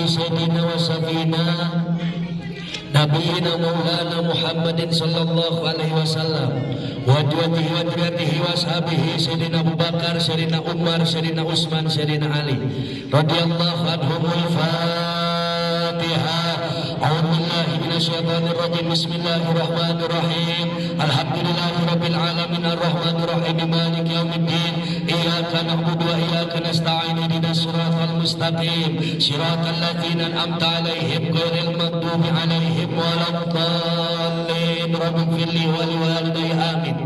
سيدنا وسفينا نبينا مولانا محمد صلى الله عليه وسلم وذريته وأصحابه سيدنا أبو بكر سيدنا عمر سيدنا عثمان سيدنا علي رضي الله عنهم. الفاتحة. أعوذ بالله من الشيطان الرجيم. بسم الله الرحمن الرحيم. الحمد لله رب العالمين الرحمن الرحيم مالك يوم الدين إياك نعبد وإياك نستعين اهدنا الصراط المستقيم صراط الذين أنعمت عليهم غير المغضوب عليهم ولا الضالين. رب اغفر لي ولوالدي آمين.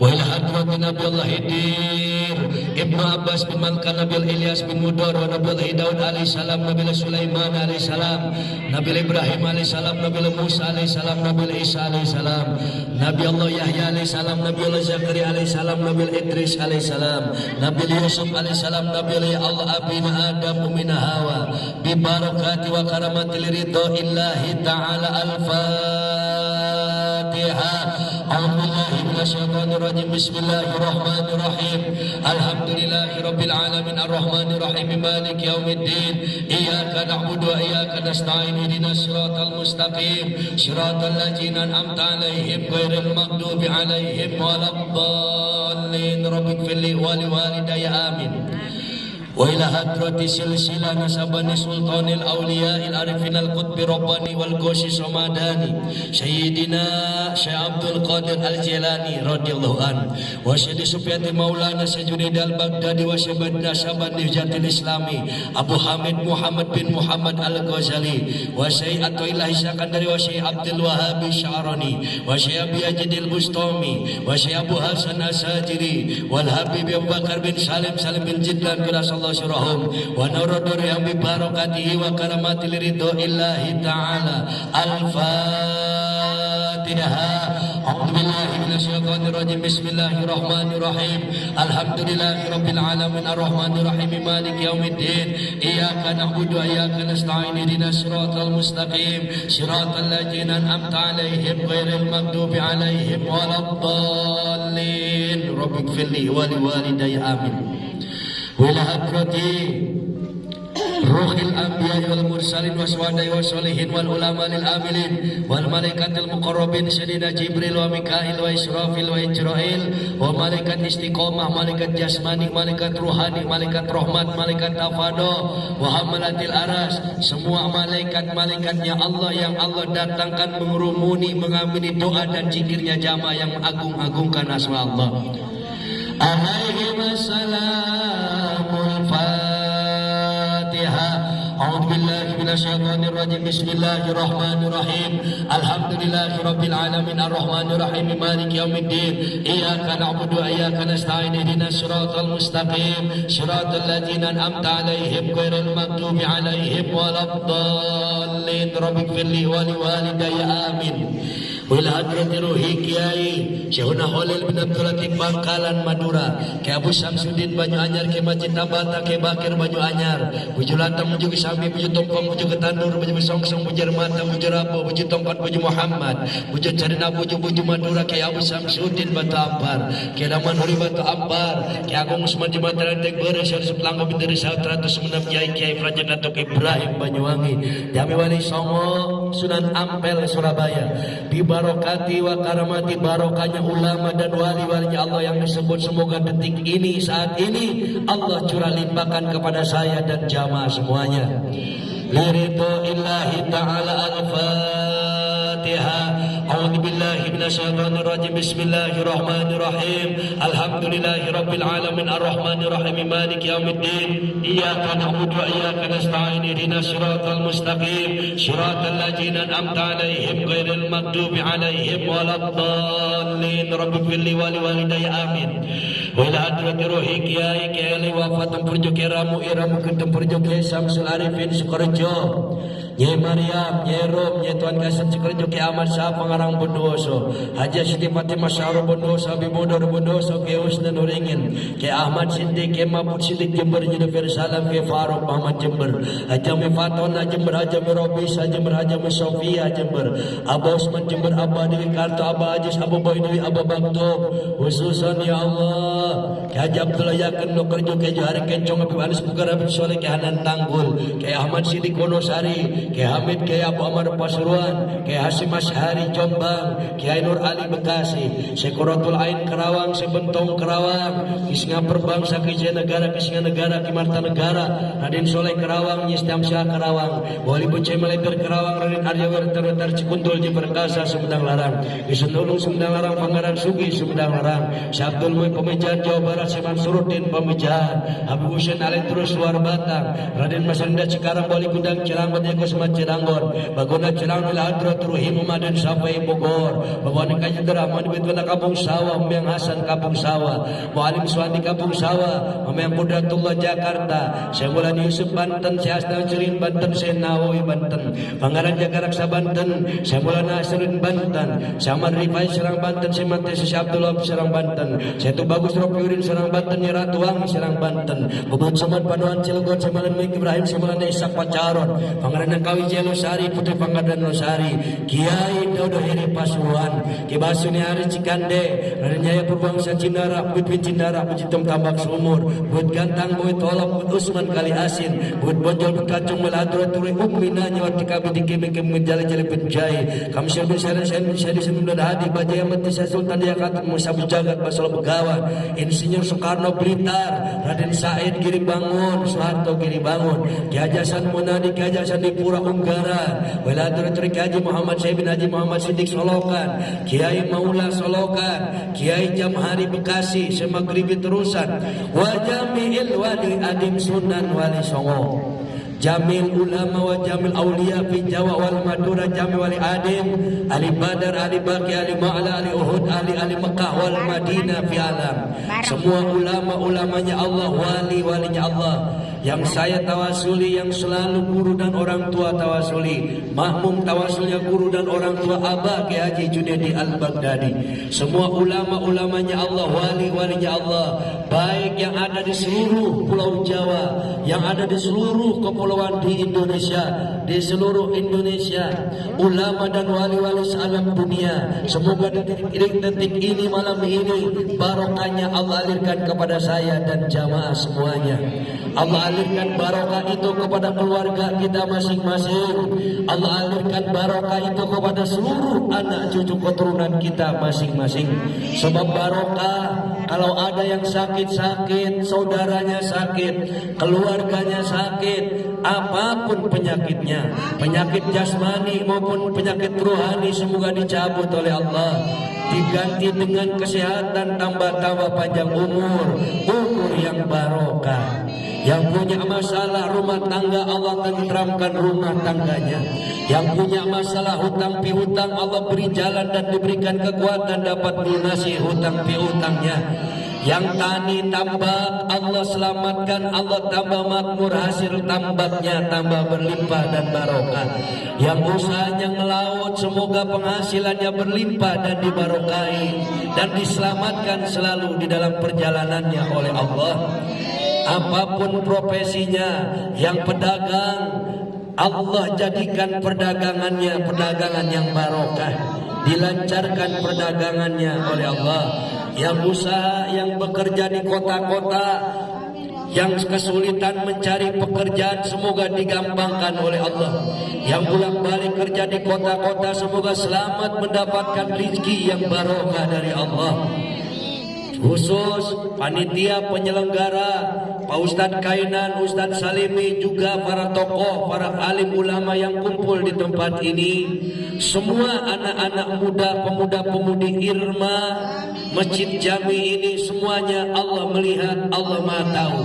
وإلى حضرة نبي الله الدير ابن عباس بن ملكة نبي إلياس بن مدور ونبي الله داود عليه السلام نبي سليمان عليه السلام نبي إبراهيم عليه السلام نبي موسى عليه السلام نبي عيسى عليه السلام نبي الله يحيى عليه السلام نبي الله زكريا عليه السلام نبي إدريس عليه السلام نبي يوسف عليه السلام نبي الله أبينا آدم ومنا هوا ببركات وكرامات لرضا الله تعالى. الفاتحة. أعوذ بالله من الشيطان الرجيم. بسم الله الرحمن الرحيم. الحمد لله رب العالمين الرحمن الرحيم مالك يوم الدين إياك نعبد وإياك نستعين اهدنا الصراط المستقيم صراط الذين أنعمت عليهم غير المغضوب عليهم ولا الضالين. رب اغفر لي ولوالدي آمين. وإلى حضرة سلسلة نسبني سلطان الأولياء العارفين القطب رباني والغوث الصمداني سيدنا شيخ عبد القادر الجيلاني رضي الله عنه وسيد سفيان مولانا سجنيد البغدادي وسيدنا شبان نهجة الإسلامي أبو حامد محمد بن محمد الغزالي وسيد أطويلة السكندري وسيد عبد الوهاب الشعراني وسيد أبي يزيد البسطامي وسيد أبو حسن الساجري والحبيب أبو بكر بن سالم بن جدلان كراسة surahum wa nuruduri bi barakatihi wa karamati ridho illahi ta'ala. Al-Fatiha. A'udzu billahi minasyaitonir rajim. Bismillahirrahmanirrahim. Alhamdulillahi rabbil alamin arrahmanir rahim maliki yaumiddin iyyaka na'budu wa iyyaka nasta'in ihdinas siratal mustaqim siratal ladzina an'amta 'alaihim ghairil maghdubi 'alaihim waladdallin. Rabbighfirli wa liwalidayya amin. وإلى حضرة روح الأنبياء والمرسلين والشهداء والصالحين والعلماء العاملين والملائكة المقربين سيدنا جبريل وميكائيل وإسرافيل وإجرائيل وملائكة استقامة ملائكة jasmani malaikat ruhani malaikat rahmat malaikat tafadho wahamalatil aras semua malaikat-malaikatnya Allah yang Allah datangkan mengerumuni mengamini doa dan zikirnya jamaah yang mengagung-agungkan asma Allah. Alaihi wassalamul Fatiha. A'udzu billahi minasyaitonir rajim. Bismillahirrahmanirrahim. Alhamdulillahi rabbil alamin arrahmanir rahim maliki yaumiddin iyyaka na'budu wa iyyaka nasta'in ihdinas siratal mustaqim siratal ladzina an'amta 'alaihim ghairil maghdubi 'alaihim waladdallin. Rabbighfirli wa liwalidayya amin. Wila hadrati ruhi Kiai Syekhuna Khalil bin Abdul Latif Bangkalan Madura Ki Abu Samsudin Banyu Anyar Ki Masjid Tabata Ki Bakir Banyu Anyar Buju Latang Buju Kesambi Buju Tongkong Buju Ketandur Buju Besongsong Buju Remata Buju Rapo Buju Tongkot Buju Muhammad Buju Carina Buju Madura Ki Abu Samsudin Batu Ampar Ki Daman Huri Batu Ampar Ki Agung Usman di Mataran Tek Beres Syarif Pelangga Binteri Sautra Semenam Kiai Praja Datuk Ibrahim Banyuwangi Jami Wali Songo Sunan Ampel Surabaya barokati wa karamati barokahnya ulama dan wali-walinya Allah yang disebut semoga detik ini saat ini Allah curah limpahkan kepada saya dan jamaah semuanya. Liridho illahi ta'ala. Al-Fatiha. A'udzu billahi minasyaitonir rajim. Bismillahirrahmanirrahim. Alhamdulillahi rabbil alamin arrahmanir rahim maliki yaumiddin iyyaka na'budu wa iyyaka nasta'in ihdinas siratal mustaqim siratal ladzina an'amta 'alaihim ghairil maghdubi 'alaihim waladdallin. Rabbighfirli wa liwalidayya amin. Wa ila hadrati ruhi Kiai Kiai wafat tempurjo Keramu Iramu Ketempurjo Kiai Samsul Arifin Sukorejo Nyai Maryam, Nyai Rom, Nyai Tuan Kasem Sukorejo Kiai Ahmad Syah Pengarang Bondowoso Haji Siti Fatimah Syahro Bondowoso Abi Bodor Bondowoso Kiai Husnan Uringin Kiai Ahmad Sindik Kiai Mahmud Sindik Jember Judufir Salam Kiai Faruk Muhammad Jember Haji Ami Fatona Jember Haji Ami Robis Haji Jember Haji Ami Sofia Jember Abah Usman Jember Abah Dewi Karto Abah Ajis Abah Boy Dewi Abah Bagdob khususan ya Allah Ki Haji Abdullah Yakin no kerja Ki Haji Hari Kencong Habib Anis Bugar Habib Soleh Ki Hanan Tanggul Ki Ahmad Sidik Wonosari Ki Hamid Ki Abu Amar Pasuruan Ki Hasim Asyhari Jombang Ki Ainur Ali Bekasi Sekuratul Ain Karawang Sebentong Karawang Kisnga Perbangsa Ki Negara Kisnga Negara Ki Marta Negara Raden Soleh Karawang Yisdam Syah Karawang Wali Bocai Meleper Karawang Raden Arya Werter Cikundul Ji Perkasa Sumedang Larang Ki Sendulung Sumedang Larang Pangaran Sugi Sumedang Larang Syabdul Mui Pemijahan Jawa Barat Seman Surudin Pemijahan Habib Hussein Ali Terus Luar Batang Raden Masanda Cikarang Wali Gudang Cilangon Eko Semat Ciranggon Bagona Cilangon Hadrat Ruhim Umadan Sampai Bogor Bawani Kajendera Mani Bitwana Kampung Sawah Memang Hasan Kampung Sawah Mualim Suwandi Kampung Sawah Memang Qudratullah Jakarta Syamulani Yusuf Banten Syahasna Cerin Banten Senawi Banten Pangaran Jagaraksa Banten Syamulana Asrin Banten Syamar Rifai Serang Banten Semante Syabdullah Serang Banten Setu Bagus Ropiurin Serang Banten Nyeratuang Serang Banten Bubut Samad Paduan Cilegon Semalan Mik Ibrahim Semalan Isak Pacaron Pangaran Kawi Jelosari Putri Pangadan Losari Kiai Dodo Hiri Pasuruan Ki Basuni Hari Cikande Raden Jaya Purbangsa Cindara Bud Cindara Pujitom Tambak Sumur Bud Gantang Bud Tolok Bud Usman Kali Asin Bud Bonjol Bud Kacung Meladura Turi Ummina Nyawati Kabi Diki Mikim Menjali Jali Penjai Kamsyar bin Syarif Syarif bin Syarif Syarif bin Hadi Bajaya Mati Sultan Diakatan Musa Bujagat Basal Begawan Insinyur Soekarno Blitar Raden Said Giri Bangun Soeharto Giri Bangun Ki Haji Hasan Munadi Ki Haji Hasan Dipura Unggaran Weladur Ki Haji Muhammad Syed bin Haji Muhammad Siddiq Solokan Kiai Maula Solokan Kiai Jamhari Bekasi Semagribi Terusan wa jami'il wali adim sunan wali songo Jamil ulama wa jamil awliya fi Jawa wal Madura jamil wali adim Ali Badar, Ali Baqi, Ali Ma'ala, Ali Uhud, Ali Mekah wal Madinah fi alam. Semua ulama-ulamanya Allah, wali-walinya Allah. Yang saya tawasuli, yang selalu guru dan orang tua tawasuli. Makmum tawasulnya guru dan orang tua Abah Ki Haji Junaidi Al-Baghdadi. Semua ulama-ulamanya Allah, wali-walinya Allah. Baik yang ada di seluruh pulau Jawa, yang ada di seluruh kepulauan di Indonesia, di seluruh Indonesia, ulama dan wali-wali sealam dunia. Semoga detik ini malam ini barokahnya Allah alirkan kepada saya dan jamaah semuanya. Allah alirkan barokah itu kepada keluarga kita masing-masing. Allah alirkan barokah itu kepada seluruh anak cucu keturunan kita masing-masing. Sebab barokah, kalau ada yang sakit-sakit, saudaranya sakit, keluarganya sakit, apapun penyakitnya, penyakit jasmani maupun penyakit rohani, semoga dicabut oleh Allah, diganti dengan kesehatan, tambah panjang umur yang barokah. Yang punya masalah rumah tangga, Allah tenteramkan rumah tangganya. Yang punya masalah hutang piutang, Allah beri jalan dan diberikan kekuatan dapat melunasi hutang piutangnya. Yang tani tambak, Allah selamatkan, Allah tambah makmur, hasil tambaknya tambah berlimpah dan barokah. Yang usahanya ngelaut, semoga penghasilannya berlimpah dan dibarokahi dan diselamatkan selalu di dalam perjalanannya oleh Allah. Apapun profesinya, yang pedagang, Allah jadikan perdagangannya perdagangan yang barokah, dilancarkan perdagangannya oleh Allah. Yang usaha, yang bekerja di kota-kota, yang kesulitan mencari pekerjaan, semoga digampangkan oleh Allah. Yang bolak-balik kerja di kota-kota, semoga selamat mendapatkan rezeki yang barokah dari Allah. Khusus panitia penyelenggara, Pak Ustadz Kainan, Ustadz Salimi, juga para tokoh, para alim ulama yang kumpul di tempat ini, semua anak-anak muda, pemuda-pemudi Irma, Masjid Jami ini, semuanya Allah melihat, Allah Maha tahu.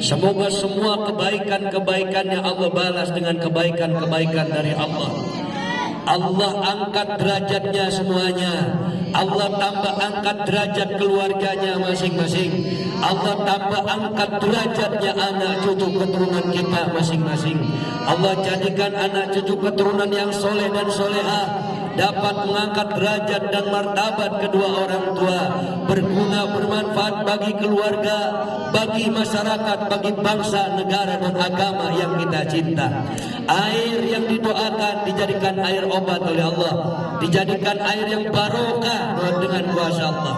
Semoga semua kebaikan-kebaikannya Allah balas dengan kebaikan-kebaikan dari Allah. Allah angkat derajatnya semuanya. Allah tambah angkat derajat keluarganya masing-masing. Allah tambah angkat derajatnya anak cucu keturunan kita masing-masing. Allah jadikan anak cucu keturunan yang soleh dan solehah dapat mengangkat derajat dan martabat kedua orang tua, berguna bermanfaat bagi keluarga, bagi masyarakat, bagi bangsa, negara dan agama yang kita cinta. Air yang didoakan dijadikan air obat oleh Allah, dijadikan air yang barokah dengan kuasa Allah.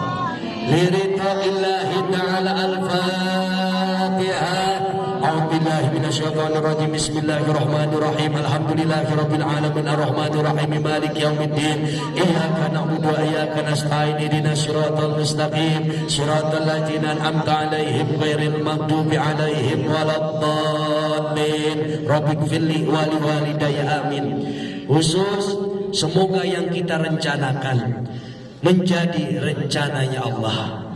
liridha illahi ta'ala al-Fatihah. A'udzubillahi minasyaitonir rajim. Bismillahirrahmanirrahim. Alhamdulillahirabbil alamin arrahmanir rahim maliki yaumiddin. Iyyaka na'budu wa iyyaka nasta'in. Ihdinas siratal mustaqim. Siratal ladzina an'amta 'alaihim ghairil maghdubi 'alaihim waladdallin. Rabbighfirli wa liwalidayya amin. Khusus semoga yang kita rencanakan menjadi rencananya Allah.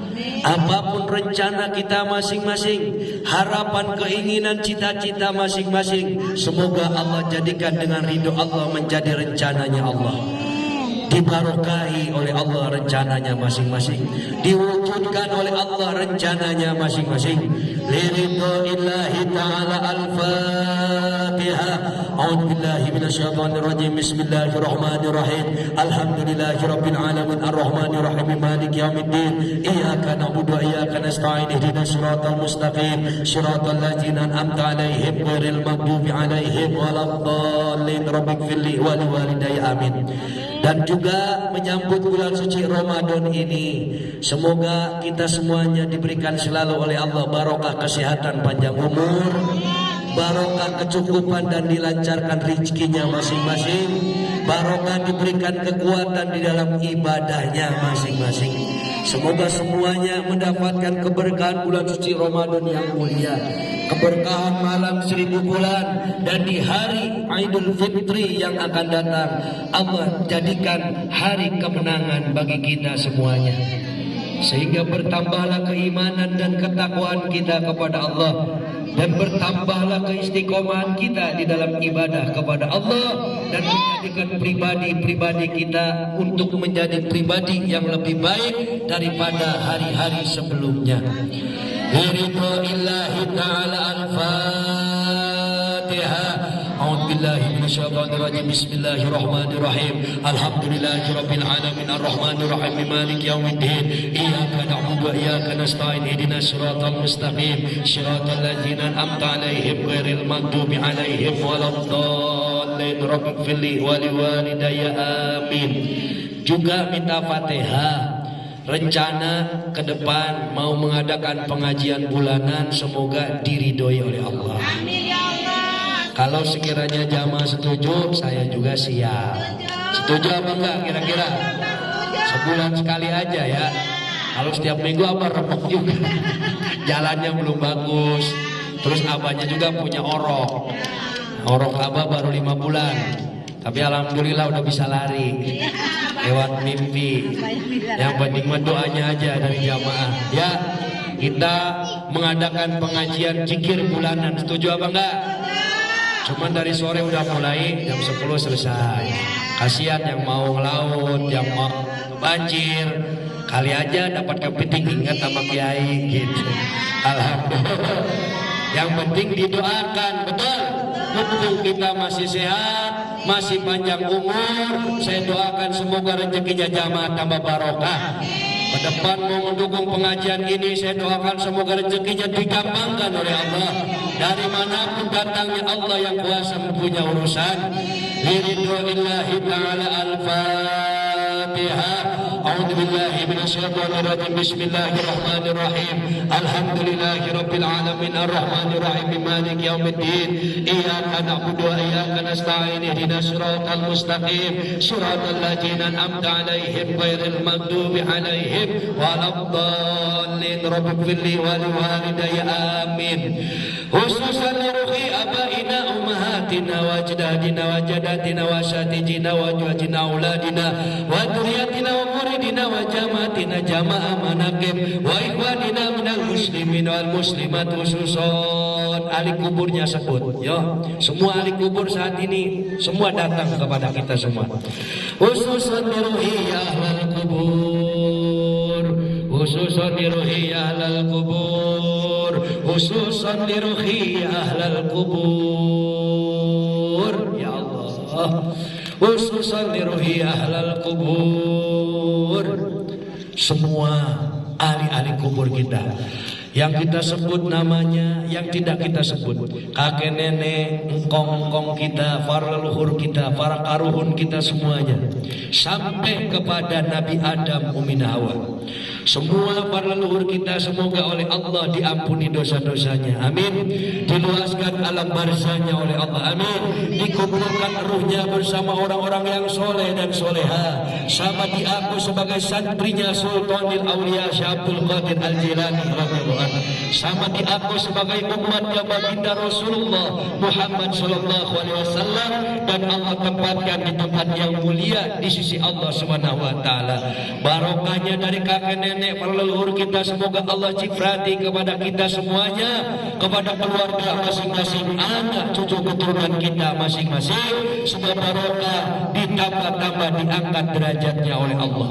Apapun rencana kita masing-masing, harapan, keinginan, cita-cita masing-masing, semoga Allah jadikan dengan ridho Allah menjadi rencananya Allah. Dibarokahi oleh Allah rencananya masing-masing, diwujudkan oleh Allah rencananya masing-masing. Liridho illahi ta'ala al-Fatihah. A'udzubillahi minasyaitonir rajim. Bismillahirrahmanirrahim. Alhamdulillahirabbil alamin arrahmanir rahim maliki yaumiddin. Iyyaka na'budu wa iyyaka nasta'in. Ihdinas siratal mustaqim. Siratal ladzina an'amta 'alaihim ghairil maghdubi 'alaihim waladdallin. Rabbighfirli wa liwalidayya amin. Dan juga menyambut bulan suci Ramadan ini, semoga kita semuanya diberikan selalu oleh Allah barokah kesehatan, panjang umur, barokah kecukupan dan dilancarkan rezekinya masing-masing, barokah diberikan kekuatan di dalam ibadahnya masing-masing. Semoga semuanya mendapatkan keberkahan bulan suci Ramadan yang mulia, keberkahan malam 1000 bulan, dan di hari Idul Fitri yang akan datang Allah jadikan hari kemenangan bagi kita semuanya, sehingga bertambahlah keimanan dan ketakwaan kita kepada Allah, dan bertambahlah keistiqomahan kita di dalam ibadah kepada Allah, dan menjadikan pribadi-pribadi kita untuk menjadi pribadi yang lebih baik daripada hari-hari sebelumnya. Liridho illahi ta'ala al-Fatihah. A'udzubillahi minasyaitonir rajim. Bismillahirrahmanirrahim. Alhamdulillahirabbil alamin arrahmanir rahim maliki yaumiddin. Iyyaka na'budu wa iyyaka nasta'in. Ihdinas siratal mustaqim. Siratal ladzina an'amta 'alaihim ghairil maghdubi 'alaihim waladdallin. Rabbighfirli wa liwalidayya amin. Juga minta Fatihah. Rencana ke depan mau mengadakan pengajian bulanan, semoga diridhoi oleh Allah. Amin ya Allah. Kalau sekiranya jamaah setuju, saya juga siap. Setuju apa enggak kira-kira? Sebulan sekali aja ya. Kalau setiap minggu apa repot juga. Jalannya belum bagus. Terus abahnya juga punya orok. Orok abah baru 5 bulan. Tapi alhamdulillah udah bisa lari lewat mimpi. Yang penting mah doanya aja dari jamaah. Ya, kita mengadakan pengajian zikir bulanan. Setuju apa enggak? Cuman dari sore udah mulai, jam 10 selesai. Kasihan yang mau ngelaut, yang mau banjir, kali aja dapat kepiting ingat sama kiai gitu. Alhamdulillah. Yang penting didoakan, betul. Mumpung kita masih sehat, masih panjang umur, saya doakan semoga rezekinya jamaah tambah barokah. Ke depan mau mendukung pengajian ini, saya doakan semoga rezekinya digampangkan oleh Allah. Dari manapun datangnya Allah yang kuasa mempunyai urusan. Liridho illahi ta'ala al-Fatihah. A'udzubillahi minasyaitonir rajim. Bismillahirrahmanirrahim. Alhamdulillahirabbil alamin arrahmanir rahim maliki yaumiddin. Iyyaka na'budu wa iyyaka nasta'in. Ihdinas siratal mustaqim. Siratal ladzina an'amta 'alaihim ghairil maghdubi 'alaihim waladdallin. Rabbighfirli wa liwalidayya amin. Khususan ruhi abaina ummahatina wa ajdadina wa jaddatina wa asatijina wa juwajina auladina wa dzurriyyatina wa muridina wa jamaatina jamaah manaqib wa ikhwanina minal muslimin wal muslimat. Khususon ahli kuburnya sebut yo. Semua ahli kubur saat ini semua datang kepada kita semua. Khususon ruhi ahlal kubur, khususon ruhi ahlal kubur, khususan liruhi ahlal kubur. Ya Allah, khususan liruhi ahlal kubur. Semua ahli-ahli kubur kita yang kita sebut namanya, yang tidak kita sebut, kakek nenek, engkong-engkong kita, para leluhur kita, para karuhun kita semuanya, sampai kepada Nabi Adam, Ummi Hawa. Semua para leluhur kita semoga oleh Allah diampuni dosa-dosanya, amin. Diluaskan alam barzahnya oleh Allah, amin. Dikumpulkan ruhnya bersama orang-orang yang soleh dan soleha, sama diaku sebagai santrinya Sultanil Aulia Syekh Abdul Qadir Al-Jilani radhiyallahu anhu, sama diaku sebagai umatnya baginda Rasulullah Muhammad sallallahu alaihi wasallam, dan Allah tempatkan di tempat yang mulia di sisi Allah Subhanahu wa taala. Barokahnya dari kakek nenek para leluhur kita semoga Allah ciprati kepada kita semuanya, kepada keluarga masing-masing, anak cucu keturunan kita masing-masing, semoga barokah ditambah-tambah diangkat derajatnya oleh Allah.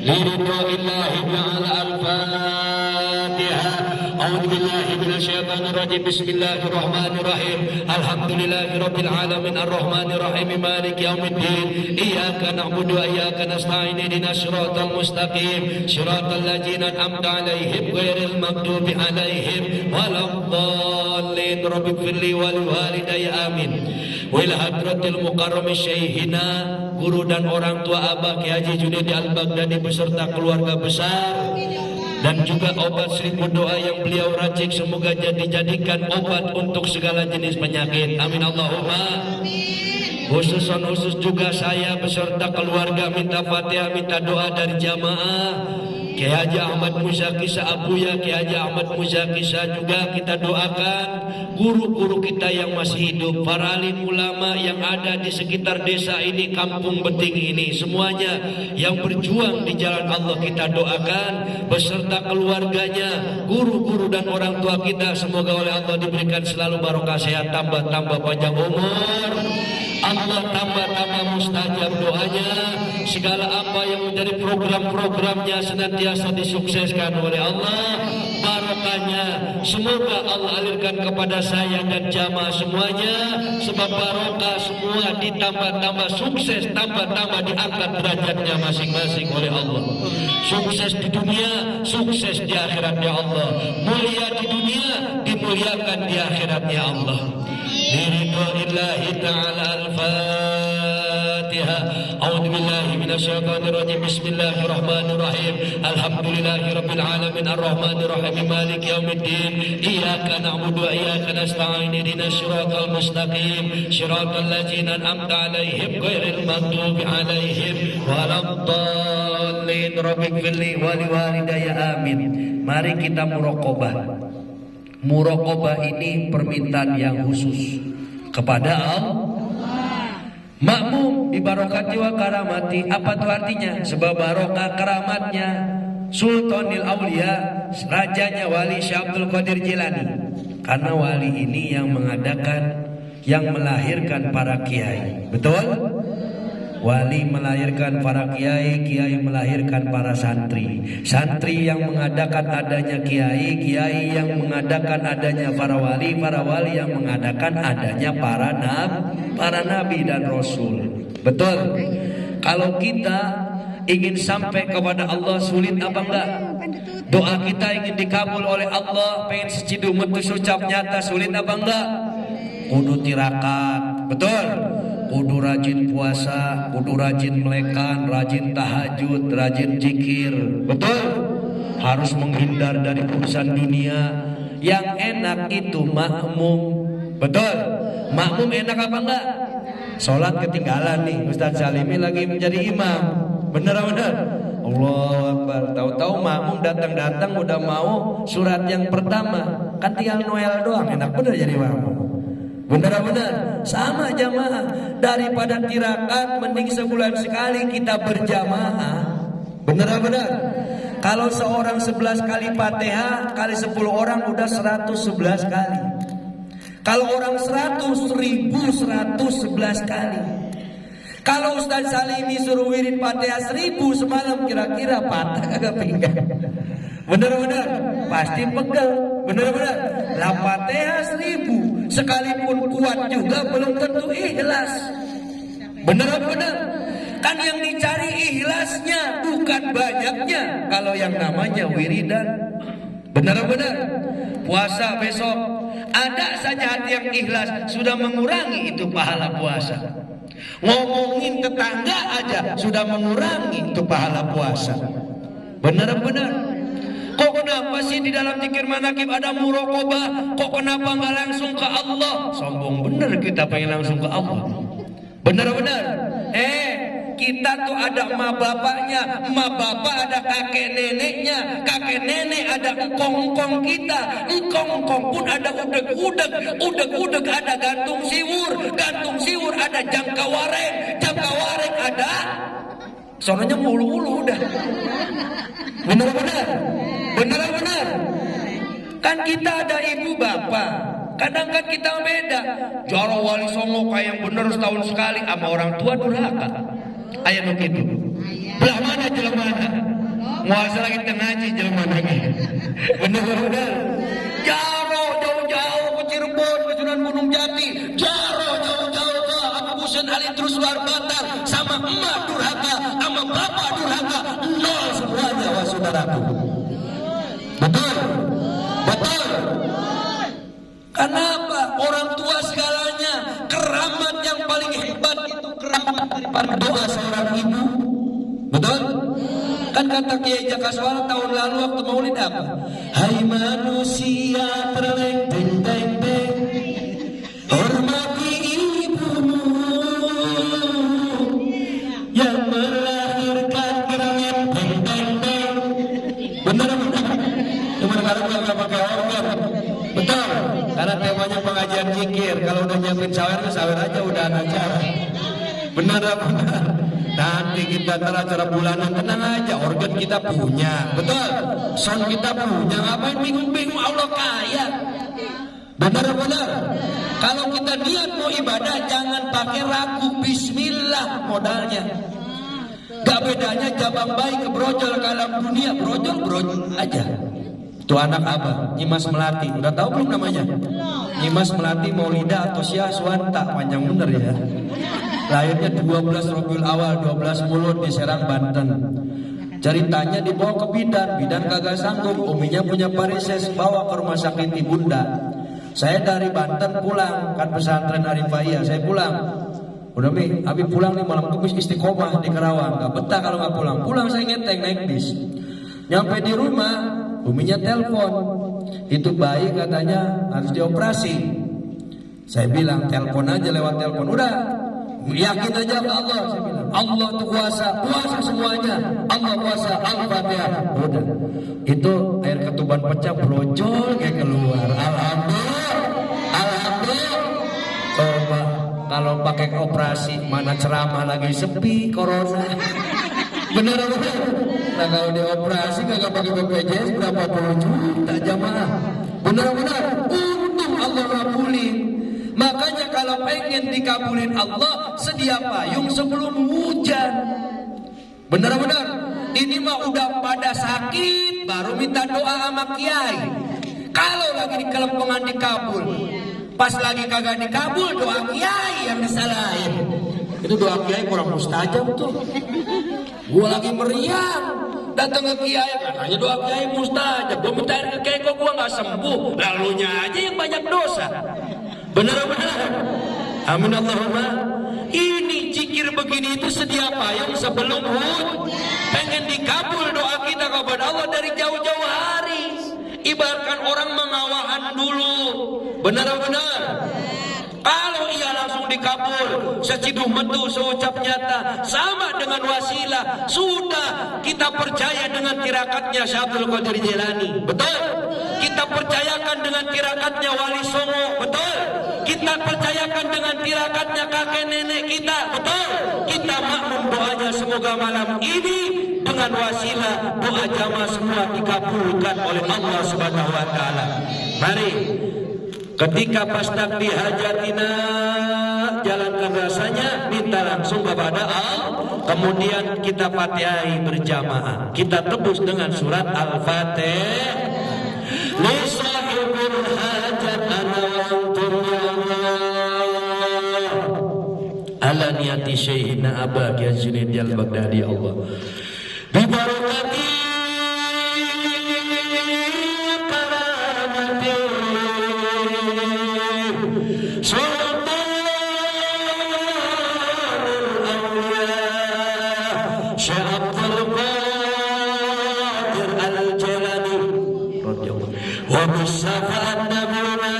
Liridwa'illahi ta'ala al-Fatihah. A'udzu billahi minasyaitonir rajim. Bismillahirrahmanirrahim. Alhamdulillahi rabbil alamin arrahmanir rahim maliki yaumiddin. Iyyaka na'budu wa iyyaka nasta'in. Ihdinas siratal mustaqim. Shiratal ladzina an'amta 'alaihim ghairil maghdubi 'alaihim waladdallin. Rabbighfirli wa liwalidayya amin. Wa ila hadratil mukarram syaihina, guru dan orang tua Abah Ki Haji Junaidi Al-Baghdadi beserta keluarga besar, dan juga obat seribu doa yang beliau racik semoga dijadikan obat untuk segala jenis penyakit, amin Allahumma. Khusus juga saya beserta keluarga minta Fatihah, minta doa dari jamaah. Kiai Haji Ahmad Muzaki Abuya, Kiai Haji Ahmad Muzaki juga kita doakan, guru-guru kita yang masih hidup, para alim ulama yang ada di sekitar desa ini, kampung Beting ini, semuanya yang berjuang di jalan Allah kita doakan, beserta keluarganya, guru-guru dan orang tua kita, semoga oleh Allah diberikan selalu barokah sehat, tambah-tambah panjang umur, Allah tambah-tambah mustajab doanya, segala apa yang menjadi program-programnya senantiasa disukseskan oleh Allah. Barokahnya semoga Allah alirkan kepada saya dan jamaah semuanya, sebab barokah semua ditambah-tambah sukses, tambah-tambah diangkat derajatnya masing-masing oleh Allah. Sukses di dunia, sukses di akhirat ya Allah. Mulia di dunia, dimuliakan di akhirat ya Allah. Liridwa'illahi ta'ala al-Fatihah. A'udzu billahi minasyaitonir rajim. Bismillahirrahmanirrahim. Alhamdulillahi rabbil alamin arrahmanir rahim maliki yaumiddin. Iyyaka na'budu wa iyyaka nasta'in. Ihdinas siratal mustaqim. Shiratal ladzina an'amta 'alaihim ghairil maghdubi 'alaihim waladdallin. Rabbighfirli wa liwalidayya amin. Mari kita muraqabah. Muraqabah ini permintaan yang khusus kepada Allah. Makmum bibarokati wa karamati. Apa itu artinya? Sebab barokah keramatnya Sultanil Aulia, rajanya wali Syekh Abdul Qadir Jilani. Karena wali ini yang mengadakan, yang melahirkan para kiai. Betul? Wali melahirkan para kiai, kiai melahirkan para santri, santri yang mengadakan adanya kiai, kiai yang mengadakan adanya para wali yang mengadakan adanya para nabi dan rasul. Betul? Kalau kita ingin sampai kepada Allah sulit apa enggak? Doa kita ingin dikabul oleh Allah, pengen seciduk metus ucap nyata, sulit apa enggak? Kudu tirakat. Betul? Kudu rajin puasa, kudu rajin melekan, rajin tahajud, rajin zikir. Betul? Harus menghindar dari urusan dunia. Yang enak itu makmum. Betul? Makmum enak apa enggak? Sholat ketinggalan nih, Ustaz Salimi lagi menjadi imam. Bener-bener? Allahu Akbar. Tahu-tahu makmum datang-datang udah mau surat yang pertama. Kan tinggal Noel doang, enak bener jadi makmum. Benar-benar sama jamaah, daripada tirakat mending sebulan sekali kita berjamaah. Benar-benar. Kalau seorang 11 kali Fatihah kali 10 orang udah 111 kali. Kalau orang 100, 1111 kali. Kalau Ustaz Salimi suruh wirid Fatihah 1000 semalam, kira-kira patah kagak pinggang? Benar-benar pasti pegel. Benar-benar lah Fatihah 1000 sekalipun kuat juga belum tentu ikhlas. Benar-benar kan yang dicari ikhlasnya bukan banyaknya. Kalau yang namanya wiridan, Benar-benar puasa besok, ada saja hati yang ikhlas sudah mengurangi itu pahala puasa. Ngomongin tetangga aja sudah mengurangi itu pahala puasa. Benar-benar. Kok kenapa sih di dalam zikir manakib ada muraqabah? Kok kenapa nggak langsung ke Allah? Sombong bener kita pengen langsung ke Allah. Benar-benar. Kita tuh ada emak bapaknya, emak bapak ada kakek neneknya, kakek nenek ada engkong-engkong kita, engkong-engkong pun ada udeg-udeg ada gantung siwur ada jangka wareng ada sononya mulu-mulu udah. Benar-benar. Kan kita ada ibu bapak, kadang kan kita beda. Jaro wali songo kayak yang bener setahun sekali sama orang tua durhaka. Ayah begitu. Belah mana jelang mana? Muasa lagi tengaji jelang mana? Bener-bener. Jaro jauh-jauh ke Cirebon, ke Sunan Gunung Jati. Jaro jauh-jauh ke Abu Busen Ali terus luar Batar. Sama emak durhaka, sama bapak durhaka. Nol semuanya wah saudaraku. Betul. Kenapa? Orang tua segalanya. Keramat yang paling hebat itu keramat daripada doa seorang ibu. Betul? Kan kata Kiai Jakaswara tahun lalu waktu maulid apa? Hai manusia terlenteng-tenteng, hormati ibumu yang melahirkan keramat teng-teng-teng. Benar-benar. Cuma sekarang nggak pakai organ. Betul. Karena temanya pengajian zikir. Kalau udah nyiapin sawer aja udah ada acara. Benar. Nanti kita acara bulanan, tenang aja, organ kita punya. Betul. Sound kita punya. Ngapain bingung-bingung, Allah kaya. Benar. Kalau kita niat mau ibadah jangan pakai ragu, bismillah modalnya. Gak bedanya jabang bayi ke brojol ke alam dunia, brojol aja. Itu anak abah, Nyimas Melati. Udah tahu belum namanya? Nyimas Melati Maulida atau Syahswanta, panjang bener ya. Lahirnya 12 Rabiul Awal 12 Mulut di Serang, Banten. Ceritanya dibawa ke bidan kagak sanggup, uminya punya varises, bawa ke rumah sakit Ibunda. Saya dari Banten pulang, kan pesantren Arifahiyah, saya pulang. Udah Mi, Abi pulang nih malam Kamis istiqomah di Karawang. Gak betah kalau gak pulang. Pulang saya ngeteng naik bis. Nyampe di rumah, uminya telepon. Itu bayi katanya harus dioperasi. Saya bilang telepon aja lewat telepon. Udah, yakin aja ke Allah. Saya bilang Allah itu kuasa semuanya. Allah kuasa, Al-Fatihah. Udah, itu air ketuban pecah brojol kayak keluar. Alhamdulillah. Coba kalau pakai operasi mana ceramah lagi sepi corona. Bener. Nah kalau dioperasi kagak pakai BPJS berapa puluh juta jamaah. Bener. Untung Allah ngabulin. Makanya kalau pengen dikabulin Allah, sedia payung sebelum hujan. Bener. Ini mah udah pada sakit baru minta doa sama kiai. Kalau lagi di kelempengan dikabul, pas lagi kagak dikabul doa kiai yang disalahin. Itu doa kiai kurang mustajab tuh. Gua lagi meriang, datang ke kiai katanya doa kiai mustajab. Gua mintain ke kiai kok gua nggak sembuh, lalunya aja yang banyak dosa. Bener. Amin Allahumma. Ini zikir begini itu sedia payung sebelum hujan. Pengen dikabul doa kita kepada Allah dari jauh-jauh hari. Ibaratkan orang mengawahan dulu. Benar. Kalau ia langsung dikabul, seciduh metu seucap nyata, sama dengan wasilah. Sudah kita percaya dengan tirakatnya Syabdul Qadir Jilani. Betul. Kita percayakan dengan tirakatnya Wali Songo. Betul. Kita percayakan dengan tirakatnya kakek nenek kita. Betul. Kita makmum doanya semoga malam ini dengan wasilah doa jamaah semua dikabulkan oleh Allah Subhanahu wa taala. Mari ketika pas takdi hajatina jalankan rasanya, minta langsung kepada Allah. Kemudian kita fatihahi berjamaah. Kita tebus dengan surat Al-Fatihah. Li sahibul hajat ana wa antum ya Allah. Ala niyati syekhina Abah Kiai Junaidi Al-Baghdadi Allah. Bi barakati wa bisyafaat nabiyina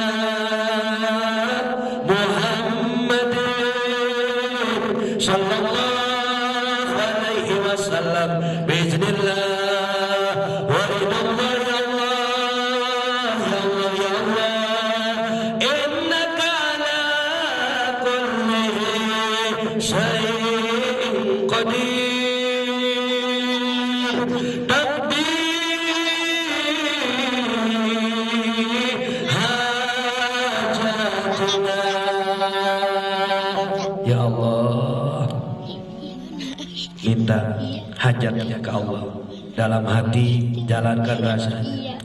Muhammadin sallallahu alaihi wasallam biiznillah wa ridallah ya Allah ya Allah innaka ala kulli syai'in qadir ya Allah, minta hajatnya ke Allah dalam hati, jalankan rasanya.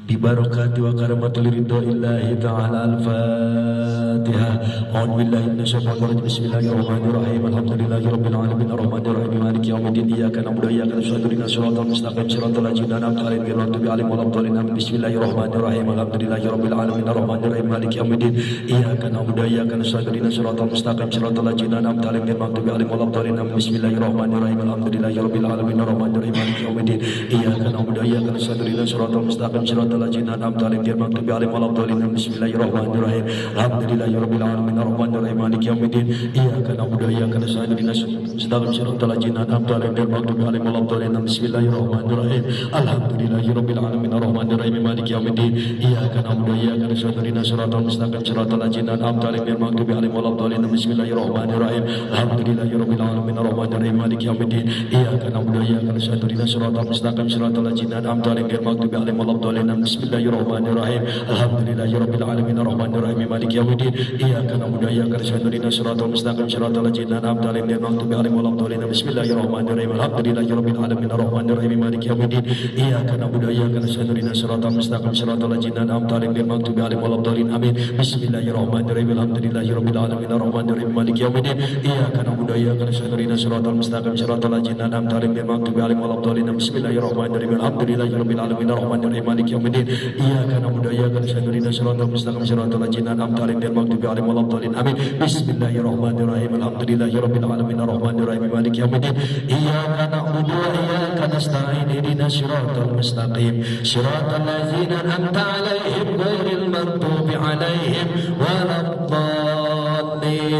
Bibarakati wa karamatul ridhoillahi ta'ala al-Fatihah. A'udzu billahi minasyaitonir rajim. Bismillahirrahmanirrahim. Alhamdulillahi rabbil alamin arrahmanir rahim maliki yaumiddin iyyaka na'budu wa iyyaka nasta'in ihdinas siratal mustaqim siratal ladzina an'amta alaihim ghairil maghdubi 'alaihim waladdallin. Bismillahirrahmanirrahim. Alhamdulillahi rabbil alamin arrahmanir rahim maliki yaumiddin iyyaka na'budu wa iyyaka nasta'in ihdinas siratal mustaqim siratal ladzina an'amta alaihim ghairil maghdubi 'alaihim waladdallin. Bismillahirrahmanirrahim. Alhamdulillahi rabbil alamin arrahmanir rahim maliki yaumiddin iyyaka na'budu wa iyyaka nasta'in ihdinas siratal mustaqim siratal ladzina an'amta alaihim ghairil maghdubi 'alaihim waladdallin. Bismillahirrahmanirrahim. Alhamdulillahi rabbil alamin arrahmanir rahim maliki yaumiddin iyyaka na'budu wa iyyaka nasta'in ihdinas siratal ladzina an'amta alaihim ghairil maghdubi 'alaihim waladdallin. Bismillahirrahmanirrahim. Alhamdulillahi rabbil alamin arrahmanir rahim maliki yaumiddin iyyaka na'budu wa iyyaka nasta'in ihdinas siratal mustaqim siratal ladzina an'amta alaihim ghairil maghdubi 'alaihim waladdallin. Bismillahirrahmanirrahim. Alhamdulillahi rabbil alamin arrahmanir rahim maliki yaumiddin iyyaka na'budu wa iyyaka nasta'in ihdinas siratal mustaqim siratal ladzina an'amta alaihim ghairil maghdubi 'alaihim waladdallin. Bismillahirrahmanirrahim. Alhamdulillahi rabbil alamin arrahmanir rahim maliki yaumiddin iyyaka na'budu wa iyyaka nasta'in ihdinas siratal mustaqim siratal ladzina an'amta alaihim ghairil maghdubi 'alaihim waladdallin. Bismillahirrahmanirrahim. Alhamdulillahi rabbil alamin arrahmanir rahim maliki yaumiddin iyyaka na'budu wa iyyaka nasta'in ihdinas siratal mustaqim siratal ladzina an'amta alaihim ghairil maghdubi 'alaihim waladdallin. Amin. Bismillahirrahmanirrahim. Alhamdulillahi rabbil alamin arrahmanir rahim maliki yaumiddin iyyaka na'budu wa iyyaka nasta'in ihdinas siratal mustaqim siratal ladzina an'amta alaihim ghairil maghdubi 'alaihim waladdallin. Bismillahirrahmanirrahim. Alhamdulillahi rabbil alamin arrahmanir rahim maliki yaumiddin iyyaka na'budu wa iyyaka nasta'in ihdinas siratal mustaqim siratal ladzina an'amta alaihim ghairil maghdubi 'alaihim waladdallin. Amin. Bismillahirrahmanirrahim. Alhamdulillahi rabbil alamin arrahmanir rahim maliki yaumiddin iyyaka na'budu wa iyyaka nasta'in ihdinas siratal mustaqim siratal ladzina an'amta alaihim ghairil maghdubi alaihim waladdallin.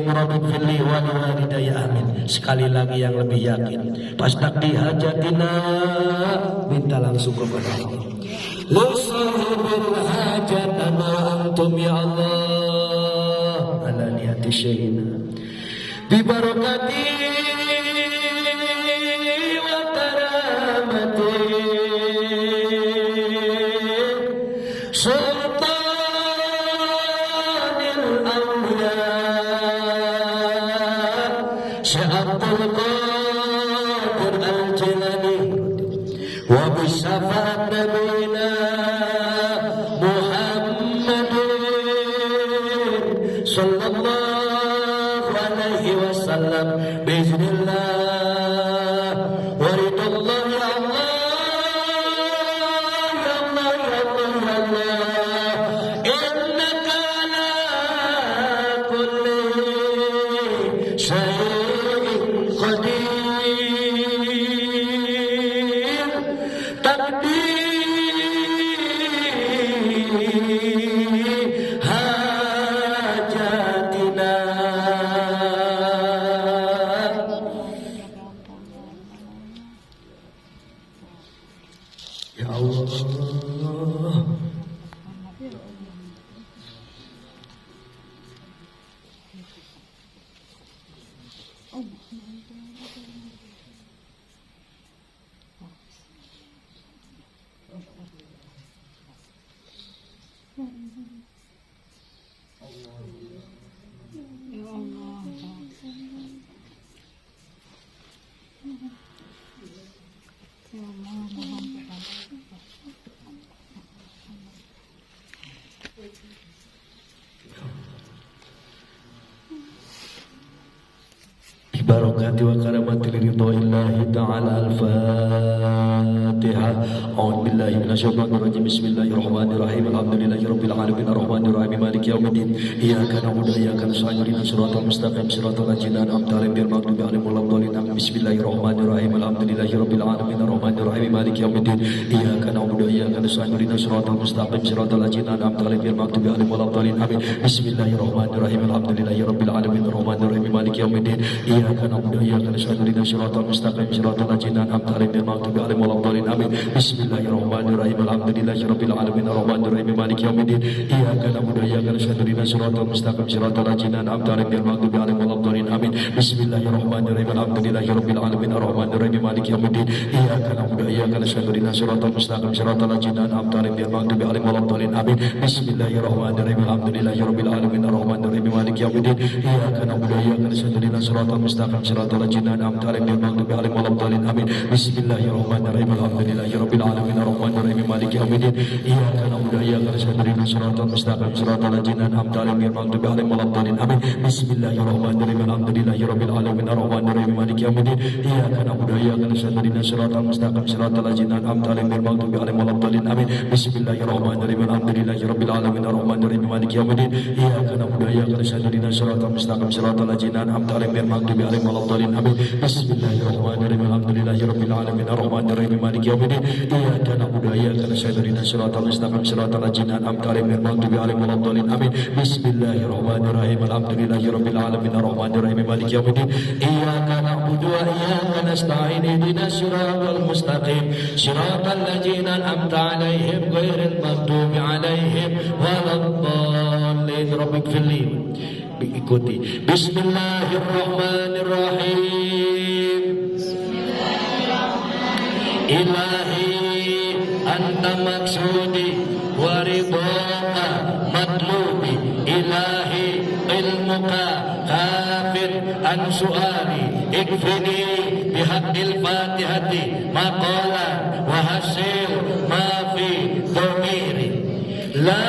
Rabbighfirli wa liwalidayya. Amin. Sekali lagi yang lebih yakin, pas takdi hajatina, minta langsung kepada Allah. Lisahibul hajat ana antum ya Allah ala niyati syaina bibarakati wa karamati sultanil awliya Syaikhul Qadir al-Jilani wa bisyafaat nabiyina Muhammadin sallallahu alaihi wasallam biiznillah wa ridallah ya Allah ya Allah ya Allah ya Allah innaka ala kulli syai'in qadir hajatina. Ya Allah, barakati wa karamati ridhoillahi ta'ala. Al-Fatihah. A'udzubillahi minasyaitonirrajim. Bismillahirrahmanirrahim. Alhamdulillahirabbil alamin arrahmanirrahim maliki yaumiddin. Iyyaka na'budu wa iyyaka nasta'in ihdinas siratal mustaqim siratal ladzina an'amta alaihim ghairil maghdubi 'alaihim waladdallin. Bismillahirrahmanirrahim. Alhamdulillahirabbil alamin arrahmanirrahim maliki yaumiddin. Iyyaka na'budu wa iyyaka nasta'in ihdinas siratal mustaqim siratal ladzina an'amta alaihim ghairil maghdubi 'alaihim waladdallin. Bismillahirrahmanirrahim. Alhamdulillahirabbil alamin arrahmanirrahim maliki yaumiddin. Iyyaka na'budu wa iyyaka nasta'in ihdinas siratal mustaqim siratal ladzina an'amta alaihim ghairil maghdubi 'alaihim waladdallin. Bismillahirrahmanirrahim. Alhamdulillahirabbil alamin arrahmanirrahim maliki yaumiddin. Iyyaka na'budu wa iyyaka nasta'in ihdinas siratal mustaqim siratal ladzina an'amta alaihim ghairil maghdubi 'alaihim waladdallin. Bismillahirrahmanirrahim. Alhamdulillahirabbil alamin arrahmanirrahim maliki yaumiddin. Iyyaka na'budu wa iyyaka nasta'in ihdinas siratal mustaqim siratal ladzina an'amta alaihim ghairil maghdubi 'alaihim waladdallin. Bismillahirrahmanirrahim. Alhamdulillahirabbil alamin arrahmanirrahim maliki yaumiddin. Iyyaka na'budu wa iyyaka nasta'in ihdinas siratal mustaqim siratal ladzina an'amta alaihim ghairil maghdubi 'alaihim waladdallin. Bismillahirrahmanirrahim. Alhamdulillahirabbil alamin arrahmanirrahim maliki yaumiddin. Iyyaka na'budu wa iyyaka nasta'in ihdinas siratal mustaqim siratal ladzina an'amta alaihim ghairil maghdubi 'alaihim waladdallin. Bismillahirrahmanirrahim. Alhamdulillahirabbil alamin arrahmanirrahim maliki yaumiddin. Iyyaka na'budu wa iyyaka nasta'in ihdinas siratal mustaqim siratal ladzina an'amta alaihim ghairil maghdubi 'alaihim waladdallin. Bismillahirrahmanirrahim. Alhamdulillahirabbil alamin arrahmanirrahim maliki yaumiddin. Iyyaka na'budu wa iyyaka nasta'in ihdinas siratal mustaqim siratal ladzina an'amta alaihim ghairil maghdubi 'alaihim waladdallin. Bismillahirrahmanirrahim. Alhamdulillahirabbil alamin arrahmanirrahim maliki yaumiddin. Iyyaka na'budu wa iyyaka nasta'in ihdinas siratal mustaqim siratal ladzina an'amta alaihim ghairil maghdubi 'alaihim waladdallin. Bismillahirrahmanirrahim. Alhamdulillahirabbil alamin arrahmanirrahim maliki yaumiddin. Iyyaka na'budu wa iyyaka nasta'in ihdinas siratal mustaqim siratal ladzina an'amta alaihim ghairil maghdubi 'alaihim waladdallin. Rabbighfirli. Ikuti. Bismillahirrahmanirrahim. Ilahi anta maksudi wa ridhaka matlubi. Ilahi ilmuka kafir an su'ali. Ikfini bihaqqil fatihati maqala wa hasil ma fi dhamiri. La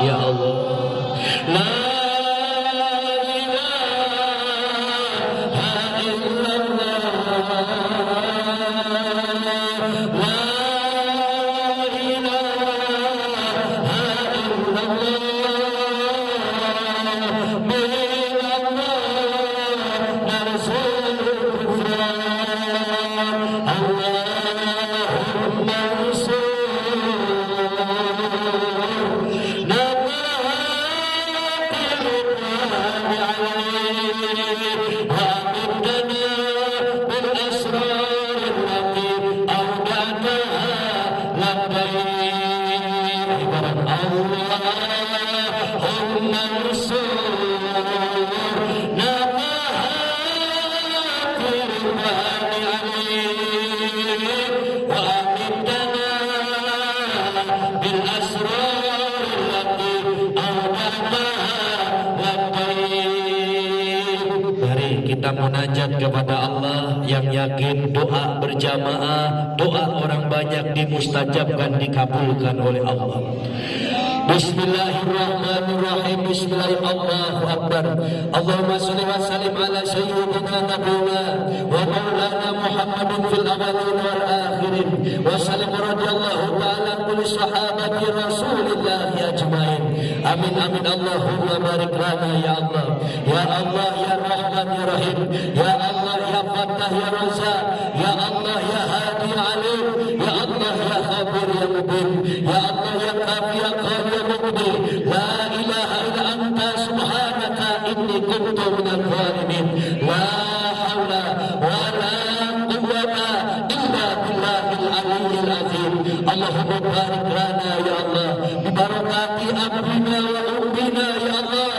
Ya Allah, la ilaha عليه وأمدنا بالأسرار التي أودعتها لبيك اللهم انصرنا kita munajat kepada Allah yang yakin doa berjamaah, doa orang banyak dimustajabkan, dikabulkan oleh Allah. Bismillahirrahmanirrahim. Bismillahirrahmanirrahim. Allahu Akbar. Allahumma salli wa sallim ala sayyidina nabiyina wa maulana Muhammadin fil awwalin wal akhirin wa sallim radhiyallahu ta'ala kulli sahabati Rasulillah ajmain. Amin amin. Allahumma barik lana ya Allah. Ya Allah ya Rahman ya Rahim. Ya Allah ya Fattah ya Razzaq. Ya Allah ya Hadi Alim. Ya Allah ya Khabir ya Mubin. Ya Allah ya Kafi ya Qadir. La ilaha illa anta subhanaka inni kuntu minal zalimin. La haula wa la quwwata illa billahil aliyyil azim. Allahumma barik lana ya Allah bi barakati amrina wa ummina ya Allah.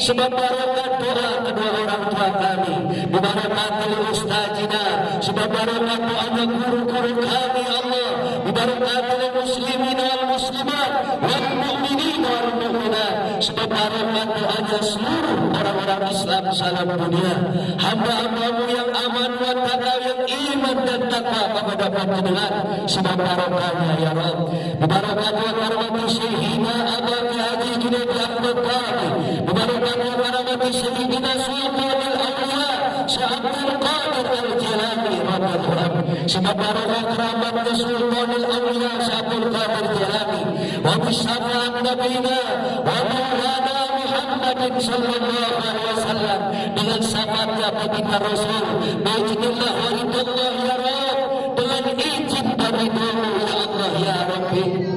Sebab barakat doa kedua orang tua kami, bi barakati ustazina, sebab barakat doa guru-guru kami Allah, bi barakati muslimin wal muslimat wal mu'minin wal mu'minat, sebab barakat doanya seluruh orang-orang Islam salam dunia, hamba-hambamu yang aman wa taqwa, yang iman dan takwa kepada panjenengan, sebab barakatnya ya Rabb. Bi barakati wa karamati Syekhina Abadi Haji Junaid Ahmad Qadi, bi barakati wa karamati Sayyidina Sultanul Awliya Syekh Abdul Qadir Al-Jilani radhiyallahu anhu, sebab barakat keramatnya Sultanul Awliya Syekh Abdul Qadir Jilani, wa bisyafaat nabiyina wa maulana Muhammadin sallallahu alaihi wasallam, dengan syafaatnya baginda Rasul, biiznillah wa ridallah ya Rabb, dengan izin dari dulu ya Allah ya Rabbi.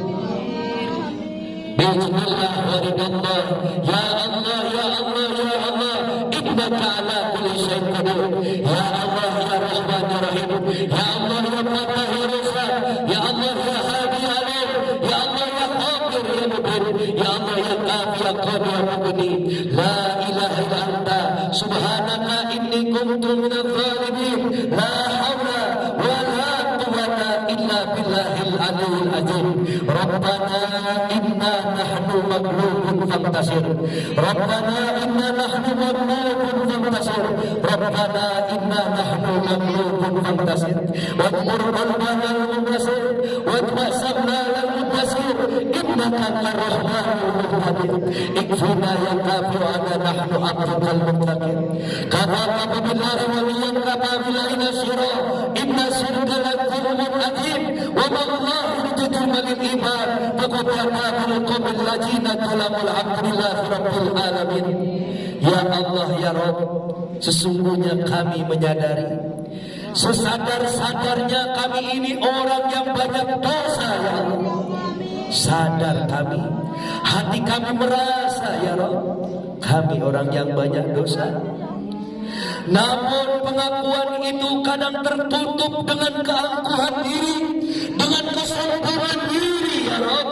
Bismillah wa ridallah ya Allah ya Allah ya Allah, innaka ala kulli syai'in qadir. Ya Allah ya Rahman ya Rahim. Ya Allah ya Fattah ya Razzaq. Ya Allah ya Hadi Alim. Ya Allah ya Khabir ya Mubin. Ya Allah ya Kafi ya Qadir ya Mubini. La ilaha illa anta subhanaka inni kuntu minadh dhalimin. La haula wa la quwwata illa billahil aliyyil azim. Rabbana inna nahnu maghlubun fantasir. Rabbana inna nahnu maghlubun fantasir. Rabbana inna nahnu maghlubun fantasir. Wa'mur qalbana al-muntasir wa'twasabna al-muntasir innaka ar-rahmanul muhtadir. Ikfina ya kafi wa ana nahnu abdukal muttaqin. Kafa billahi waliyan kafa billahi nasira. Inna sirka la-dhulmun azim wa mallahu yudhimu lil-ibad faqad yakafil qawmil lajina kalamul abdillahi rabbil alamin. Ya Allah ya Rabb, sesungguhnya kami menyadari, sesadar-sadarnya kami ini orang yang banyak dosa ya Allah. Sadar kami, hati kami merasa ya Rabb, kami orang yang banyak dosa. Namun pengakuan itu kadang tertutup dengan keangkuhan diri, dengan kesombongan diri ya Rabb,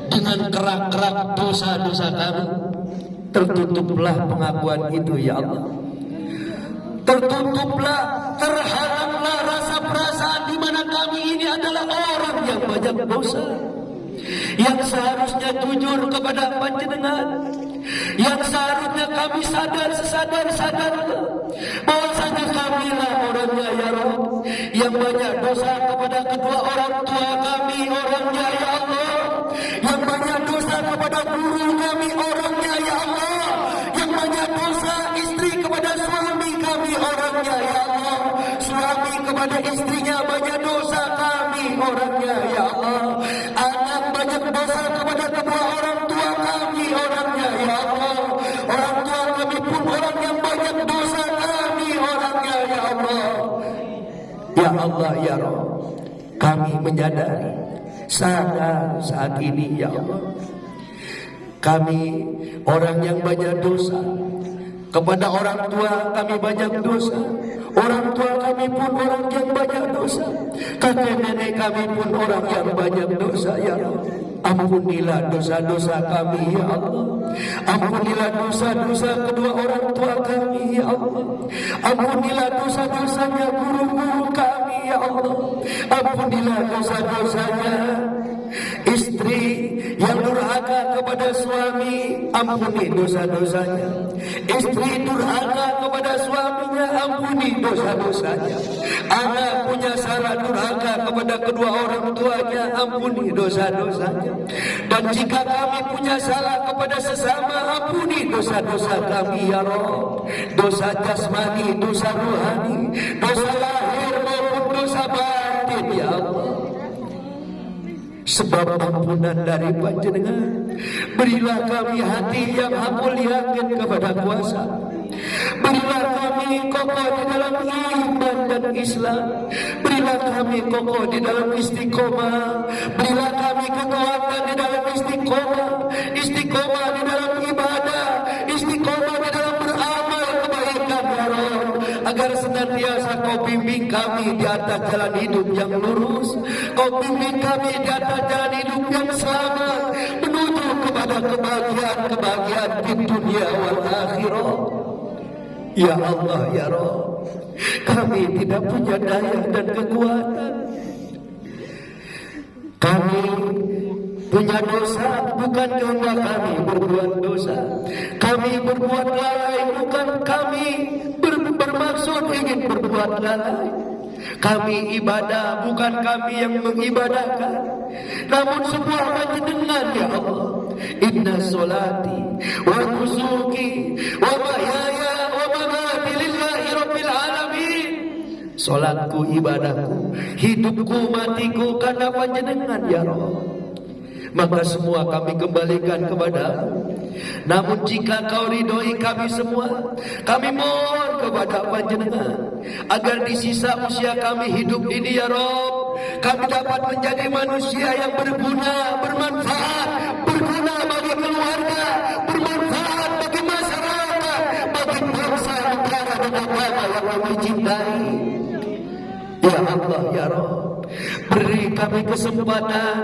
dengan kerak-kerak dosa-dosa kami. Tertutuplah pengakuan itu ya Allah. Tertutuplah, terharamlah rasa perasaan di mana kami ini adalah orang yang banyak dosa, yang seharusnya jujur kepada panjenengan, yang seharusnya kami sadar sesadar-sadarnya bahwasanya kamilah orangnya ya Rabb, yang banyak dosa kepada kedua orang tua kami orangnya ya Allah, yang banyak dosa kepada guru kami orangnya ya Allah, yang banyak dosa istri kepada suami kami orangnya ya Allah, suami kepada istrinya banyak dosa kami orangnya ya Allah, anak banyak dosa kepada kedua orang tua kami orangnya ya Allah, orang tua kami pun orang yang banyak dosa kami orangnya ya Allah. Ya Allah ya Rabb, kami menyadari sadar saat ini ya Allah, kami orang yang banyak dosa, Kepada orang tua kami banyak dosa. Orang tua kami pun orang yang banyak dosa. Kakek nenek kami pun orang yang banyak dosa, ya Allah. Ampunilah dosa-dosa kami, ya Allah. Ampunilah dosa-dosa kedua orang tua kami, ya Allah. Ampunilah dosa-dosanya guru-guru kami, ya Allah. Ampunilah dosa-dosanya istri yang durhaka kepada suami, ampuni dosa-dosanya. Istri durhaka kepada suaminya, ampuni dosa-dosanya. Anak punya salah durhaka kepada kedua orang tuanya, ampuni dosa-dosanya. Dan jika kami punya salah kepada sesama, ampuni dosa-dosa kami, ya Rabb. Dosa jasmani, dosa rohani, dosa lahir maupun dosa batin, ya Allah. Sebab ampunan dari Panjenengan, berilah kami hati yang hamul yakin kepada kuasa. Berilah kami kokoh di dalam iman dan Islam. Berilah kami kokoh di dalam istiqomah. Berilah kami kekuatan di dalam istiqomah. Istiqomah di dalam ibadah. Istiqomah di dalam beramal kebaikan, ya Rabb. Agar senantiasa Kau bimbing kami di atas jalan hidup yang lurus. Kau bimbing kami di atas jalan hidup yang selamat, menuju kepada kebahagiaan di dunia wal akhirah. Ya Allah, ya Rabb, kami tidak punya daya dan kekuatan. Kami punya dosa, bukan kehendak kami berbuat dosa. Kami berbuat lalai, bukan kami bermaksud ingin berbuat lalai. Kami ibadah, bukan kami yang mengibadahkan, namun sebuah Panjenengan, ya Allah. Inna solati wa nusuki wa mahyaya wa mamati lillahi rabbil alamin. Solatku, ibadahku, hidupku, matiku karena Panjenengan, ya Allah. Maka semua kami kembalikan kepada. Namun jika Kau ridhoi kami semua, kami mohon kepada Panjenengan agar di sisa usia kami hidup ini, ya Rabb, kami dapat menjadi manusia yang berguna, bermanfaat, berguna bagi keluarga, bermanfaat bagi masyarakat, bagi bangsa, negara dan agama yang kami cintai. Ya Allah, ya Rabb, beri kami kesempatan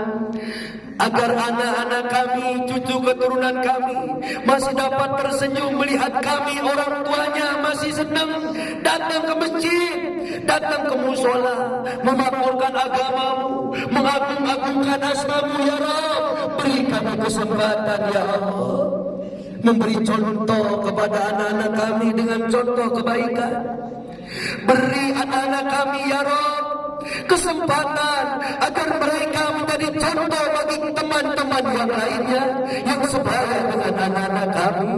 agar anak-anak kami, cucu keturunan kami masih dapat tersenyum melihat kami, orang tuanya masih senang datang ke masjid, datang ke musola, memakmurkan agamamu, mengagung-agungkan asmamu, ya Rabb. Beri kami kesempatan, ya Allah, memberi contoh kepada anak-anak kami dengan contoh kebaikan. Beri anak-anak kami, ya Rabb, kesempatan agar mereka menjadi contoh bagi teman-teman yang lainnya yang sebaya dengan anak-anak kami,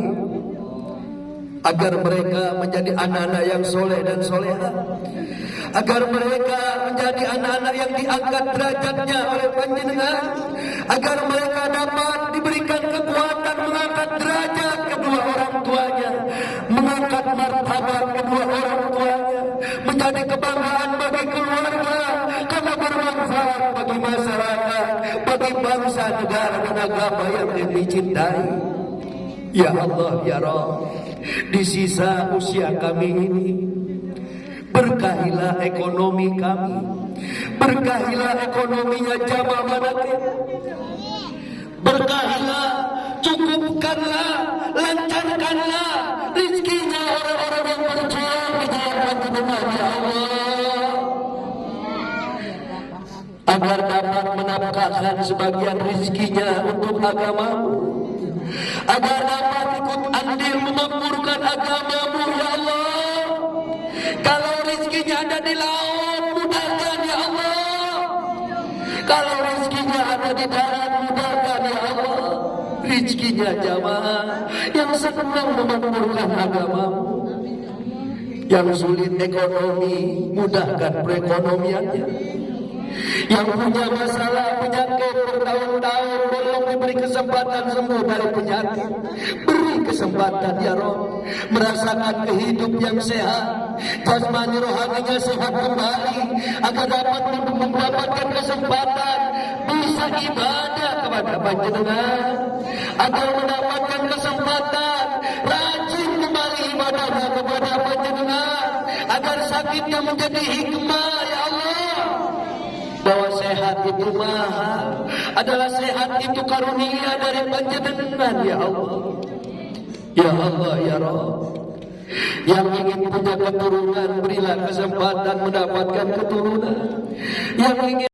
agar mereka menjadi anak-anak yang soleh dan soleha, agar mereka menjadi anak-anak yang diangkat derajatnya oleh Panjenengan, agar mereka dapat diberikan kekuatan mengangkat derajat kedua orang tuanya, mengangkat martabat kedua orang tuanya, menjadi kebanggaan bagi keluarga, karena bermanfaat bagi masyarakat, bagi bangsa, negara dan agama yang dicintai. Ya Allah, ya Rabb, di sisa usia kami ini, berkahilah ekonomi kami, berkahilah ekonominya jamaah Manakin, berkahilah, cukupkanlah, lancarkanlah rizkinya orang-orang yang berjuang di jalan Panjenengan, ya Allah, agar dapat menafkahkan sebagian rizkinya untuk agamamu, agar dapat ikut andil memakmurkan agamamu, ya Allah. Kalau rizkinya ada di laut, mudahkan, ya Allah. Kalau rizkinya ada di darat, mudahkan, ya Allah. Rizkinya jamaah yang senang memakmurkan agamamu, yang sulit ekonomi, mudahkan perekonomiannya. Yang punya masalah penyakit bertahun-tahun belum diberi kesempatan sembuh dari penyakit, beri kesempatan, ya Rabb, merasakan kehidup yang sehat, jasmani rohaninya sehat kembali, agar dapat mendapatkan kesempatan bisa ibadah kepada Panjenengan, agar mendapatkan kesempatan rajin kembali ibadah sakitnya menjadi hikmah ya Allah. Bahwa sehat itu mahal, adalah sehat itu karunia dari Panjenengan ya Allah. Ya Allah ya Rabb, yang ingin punya keturunan berilah kesempatan mendapatkan keturunan, yang ingin